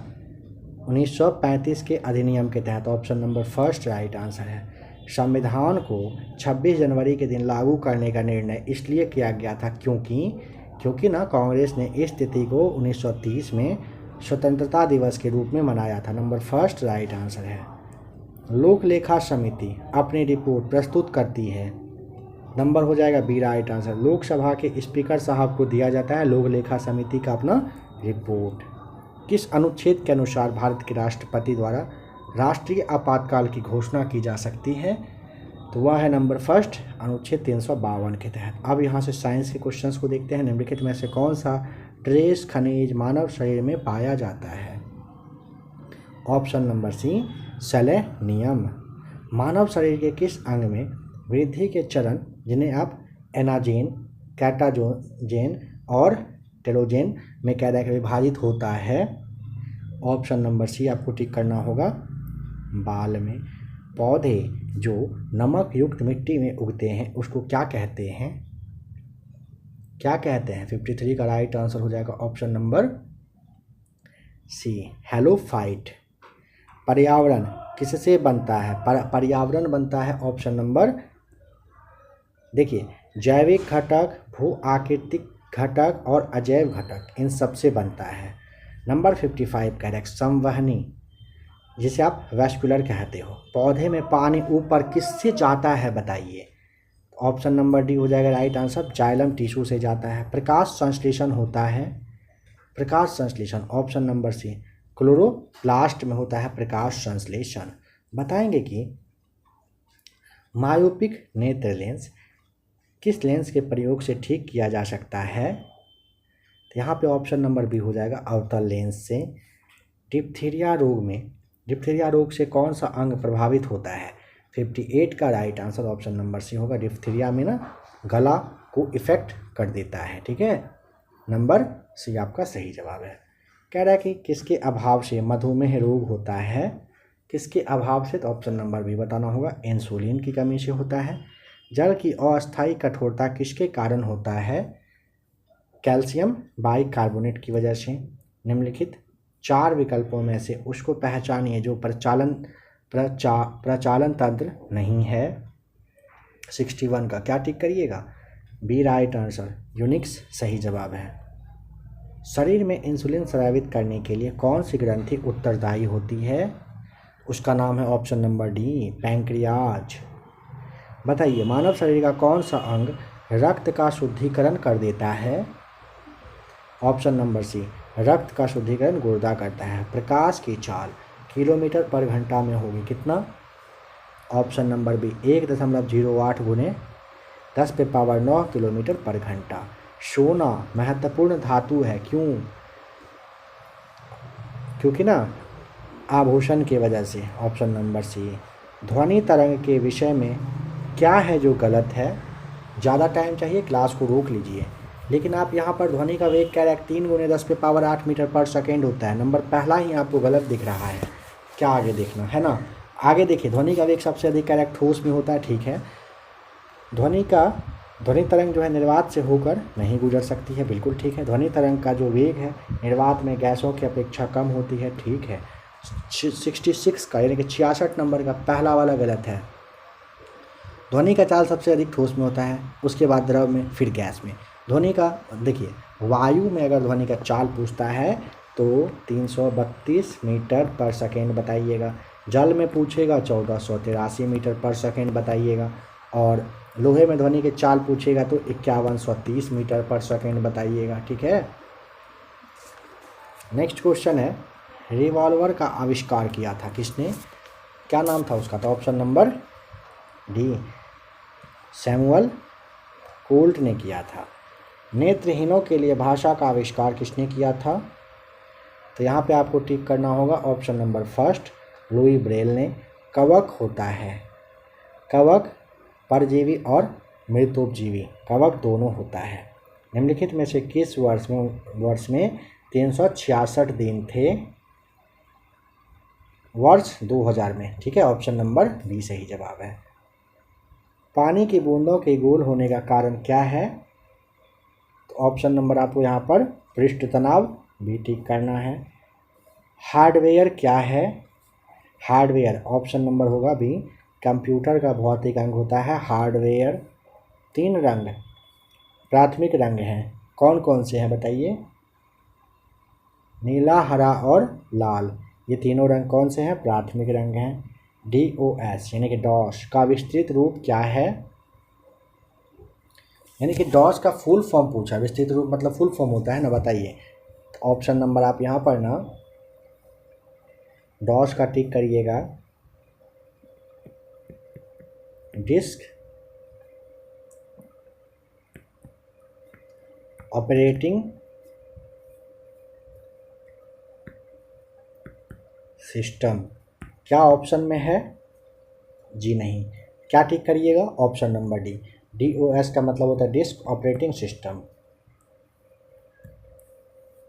1935 के अधिनियम के तहत। Option number first right answer है। संविधान को 26 जनवरी के दिन लागू करने का निर्णय इसलिए किया गया था क्योंकि ना कांग्रेस ने इस तिथि को 1930 में स्वतंत्रता दिवस के रूप में मनाया था। नंबर फर्स्ट राइट आंसर है। लोक लेखा समिति अपनी रिपोर्ट प्रस्तुत करती है। नंबर हो जाएगा बी राइट आंसर। लोकसभा के स्पीकर साहब को दिया जाता है लोक लेखा समिति का अपना रिपोर्ट। किस अनुच्छेद के अनुसार भारत के राष्ट्रपति द्वारा राष्ट्रीय आपातकाल की घोषणा की जा सकती है? तो वह है नंबर फर्स्ट अनुच्छेद 352 के तहत। अब यहाँ से साइंस के क्वेश्चंस को देखते हैं। निम्नलिखित में से कौन सा ट्रेस खनिज मानव शरीर में पाया जाता है? Option number C selenium. मानव शरीर के किस अंग में वृद्धि के चरण, जिन्हें आप एनाजेन, कैटाजोजेन और टेलोजेन में कह रहा है कि विभाजित होता है? ऑप्शन नंबर सी आपको टिक करना होगा, बाल में। पौधे जो नमक युक्त मिट्टी में उगते हैं उसको क्या कहते हैं? क्या कहते हैं? 53 का राइट आंसर हो जाएगा ऑप्शन नंबर सी हेलोफाइट। पर्यावरण किससे बनता है? पर्यावरण बनता है ऑप्शन नंबर, देखिए, जैविक घटक, भू आकृतिक घटक और अजैव घटक, इन सब से बनता है। नंबर 55 करेक्ट, संवहनी, जिसे आप वैस्कुलर कहते हो। पौधे में पानी ऊपर किससे जाता है बताइए? ऑप्शन नंबर डी हो जाएगा राइट आंसर, जाइलम टिश्यू से जाता है। प्रकाश संश्लेषण होता है, प्रकाश संश्लेषण ऑप्शन नंबर सी, क्लोरोप्लास्ट में होता है प्रकाश संश्लेषण। बताएंगे कि मायोपिक नेत्र लेंस किस लेंस के प्रयोग से ठीक किया जा सकता है? तो यहाँ पे ऑप्शन नंबर बी हो जाएगा अवतल लेंस से। डिप्थीरिया रोग में, डिप्थीरिया रोग से कौन सा अंग प्रभावित होता है? 58 का right answer option number C होगा। डिप्थीरिया में ना गला को इफेक्ट कर देता है, ठीक है। नंबर सी आपका सही जवाब है। कह रहा है कि किसके अभाव से मधुमेह रोग होता है? किसके अभाव से? तो ऑप्शन नंबर बी बताना होगा, इंसुलिन की कमी से होता है। जल की अस्थायी कठोरता किसके कारण होता है? कैल्शियम बाइकार्बोनेट की वजह से। निम्नलिखित 4 विकल्पों में से उसको पहचानिए जो प्रचालन तंत्र नहीं है। 61 का क्या टिक करिएगा? बी राइट आंसर, यूनिक्स सही जवाब है। शरीर में इंसुलिन स्रावित करने के लिए कौन सी ग्रंथि उत्तरदायी होती है? उसका नाम है ऑप्शन नंबर डी, पैंक्रियाज। बताइए, मानव शरीर का कौन सा अंग रक्त का शुद्धिकरण कर देता है? ऑप्शन नंबर सी, रक्त का शुद्धिकरण गुर्दा करता है। प्रकाश की चाल किलोमीटर पर घंटा में होगी कितना? ऑप्शन नंबर बी 1.08 गुने 10⁻9 किलोमीटर पर घंटा। सोना महत्वपूर्ण धातु है, क्यों? क्योंकि ना आभूषण की वजह से। Option number C. ध्वनि तरंग के विषय में क्या है जो गलत है? ज़्यादा टाइम चाहिए, क्लास को रोक लीजिए। लेकिन आप यहाँ पर ध्वनि का वेग कह रहे हैं 3 × 10⁸ मीटर पर सेकेंड होता है। नंबर पहला ही आपको गलत दिख रहा है, क्या आगे देखना है ना? आगे देखिए, ध्वनि का वेग सबसे अधिक कह रहे हैं ठोस में होता है, ठीक है। ध्वनि तरंग जो है निर्वात से होकर नहीं गुजर सकती है, बिल्कुल ठीक है। ध्वनि तरंग का जो वेग है निर्वात में गैसों की अपेक्षा कम होती है, ठीक है। 66 का यानी कि 66 नंबर का पहला वाला गलत है। ध्वनि का चाल सबसे अधिक ठोस में होता है, उसके बाद द्रव में, फिर गैस में। ध्वनि का देखिए, वायु में अगर ध्वनि का चाल पूछता है तो 332 मीटर पर सेकेंड बताइएगा। जल में पूछेगा 1483 मीटर पर सेकेंड बताइएगा। और लोहे में ध्वनि के चाल पूछेगा तो 5130 मीटर पर सेकेंड बताइएगा, ठीक है। नेक्स्ट क्वेश्चन है, रिवॉल्वर का आविष्कार किया था किसने? क्या नाम था उसका? तो option number D, Samuel Colt ने किया था। नेत्रहीनों के लिए भाषा का आविष्कार किसने किया था? तो यहाँ पे आपको टिक करना होगा option number first, Louis Braille ने। कवक होता है, कवक परजीवी और मृतोपजीवी, कवक दोनों होता है। निम्नलिखित में से किस वर्ष में 366 दिन थे? वर्ष 2000 में, ठीक है। ऑप्शन नंबर बी सही जवाब है। पानी की बूंदों के गोल होने का कारण क्या है? तो ऑप्शन नंबर आपको यहाँ पर पृष्ठ तनाव, बी टिक करना है। हार्डवेयर क्या है? हार्डवेयर ऑप्शन नंबर होगा बी, कंप्यूटर का भौतिक अंग होता है हार्डवेयर। 3 रंग प्राथमिक रंग हैं, कौन कौन से हैं बताइए? नीला, हरा और लाल, ये तीनों रंग कौन से हैं? प्राथमिक रंग हैं। DOS यानी कि डॉस का विस्तृत रूप क्या है? यानी कि डॉस का फुल फॉर्म पूछा, विस्तृत रूप मतलब फुल फॉर्म होता है ना, बताइए। ऑप्शन नंबर आप यहाँ पर ना डॉस का टिक करिएगा। डिस्क ऑपरेटिंग सिस्टम, क्या ऑप्शन में है? जी नहीं। क्या टिक करिएगा? ऑप्शन नंबर डी, DOS का मतलब होता है डिस्क ऑपरेटिंग सिस्टम।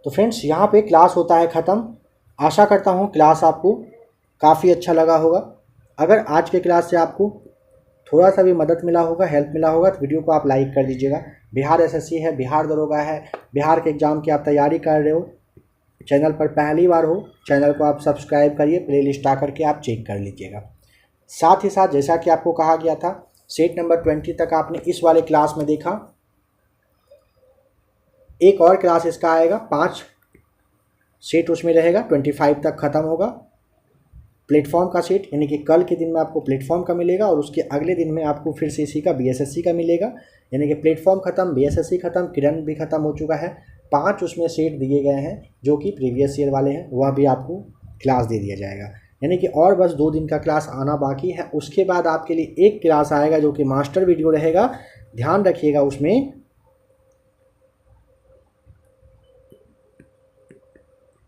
तो फ्रेंड्स, यहाँ पे क्लास होता है ख़त्म। आशा करता हूँ क्लास आपको काफ़ी अच्छा लगा होगा। अगर आज के क्लास से आपको थोड़ा सा भी मदद मिला होगा, हेल्प मिला होगा, तो वीडियो को आप लाइक कर दीजिएगा। बिहार SSC है, बिहार दरोगा है, बिहार के एग्ज़ाम की आप तैयारी कर रहे हो, चैनल पर पहली बार हो, चैनल को आप सब्सक्राइब करिए, प्लेलिस्ट आकर के आप चेक कर लीजिएगा। साथ ही साथ जैसा कि आपको कहा गया था, सेट नंबर 20 तक आपने इस वाले क्लास में देखा। एक और क्लास इसका आएगा, 5 सेट उसमें रहेगा, 25 तक ख़त्म होगा प्लेटफॉर्म का सेट, यानी कि कल के दिन में आपको प्लेटफॉर्म का मिलेगा और उसके अगले दिन में आपको फिर से इसी का BSSC का मिलेगा। यानी कि प्लेटफॉर्म ख़त्म, BSSC ख़त्म, किरण भी ख़त्म हो चुका है। 5 उसमें सेट दिए गए हैं जो कि प्रीवियस ईयर वाले हैं, वह भी आपको क्लास दे दिया जाएगा। यानी कि और बस 2 दिन का क्लास आना बाकी है। उसके बाद आपके लिए एक क्लास आएगा जो कि मास्टर वीडियो रहेगा। ध्यान रखिएगा, उसमें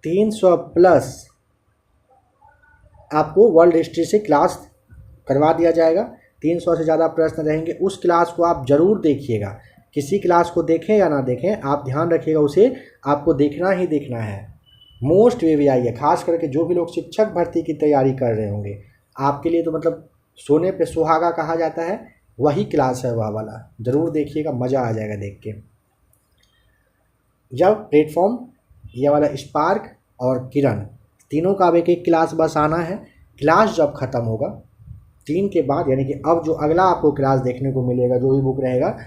300 प्लस आपको वर्ल्ड हिस्ट्री से क्लास करवा दिया जाएगा। 300 से ज़्यादा प्रश्न रहेंगे। उस क्लास को आप ज़रूर देखिएगा। किसी क्लास को देखें या ना देखें, आप ध्यान रखिएगा, उसे आपको देखना ही देखना है। मोस्ट VVI है, खास करके जो भी लोग शिक्षक भर्ती की तैयारी कर रहे होंगे, आपके लिए तो मतलब सोने पे सुहागा कहा जाता है, वही क्लास है वह वाला। ज़रूर देखिएगा, मज़ा आ जाएगा देख के। जब प्लेटफॉर्म, ये वाला स्पार्क और किरण, तीनों का अब एक क्लास बस आना है। क्लास जब ख़त्म होगा 3 के बाद, यानी कि अब जो अगला आपको क्लास देखने को मिलेगा, जो भी बुक रहेगा,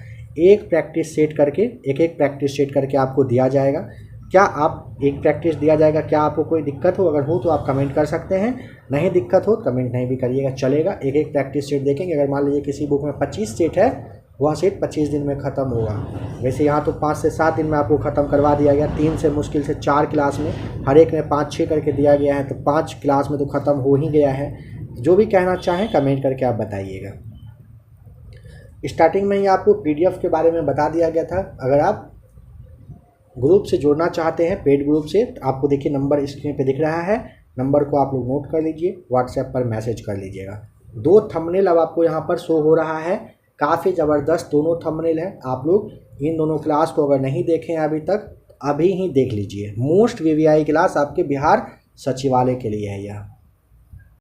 एक प्रैक्टिस सेट करके, एक प्रैक्टिस सेट करके आपको दिया जाएगा। क्या आप एक प्रैक्टिस दिया जाएगा, क्या आपको कोई दिक्कत हो? अगर हो तो आप कमेंट कर सकते हैं, नहीं दिक्कत हो कमेंट नहीं भी करिएगा, चलेगा। एक प्रैक्टिस सेट देखेंगे। अगर मान लीजिए किसी बुक में 25 सेट है, वह सेट 25 दिन में ख़त्म होगा। वैसे यहाँ तो 5 से 7 दिन में आपको ख़त्म करवा दिया गया। 3 से मुश्किल से 4 क्लास में, हर एक में 5-6 करके दिया गया है, तो 5 क्लास में तो ख़त्म हो ही गया है। जो भी कहना चाहें कमेंट करके आप बताइएगा। स्टार्टिंग में ही आपको PDF के बारे में बता दिया गया था। अगर आप ग्रुप से जुड़ना चाहते हैं, पेड ग्रुप से, तो आपको देखिए नंबर स्क्रीन पे दिख रहा है, नंबर को आप लोग नोट कर लीजिए, व्हाट्सएप पर मैसेज कर लीजिएगा। 2 थंबनेल अब आपको यहाँ पर शो हो रहा है, काफ़ी ज़बरदस्त दोनों थंबनेल हैं। आप लोग इन दोनों क्लास को अगर नहीं देखे हैं अभी तक, अभी ही देख लीजिए। मोस्ट VVI क्लास आपके बिहार सचिवालय के लिए है यह।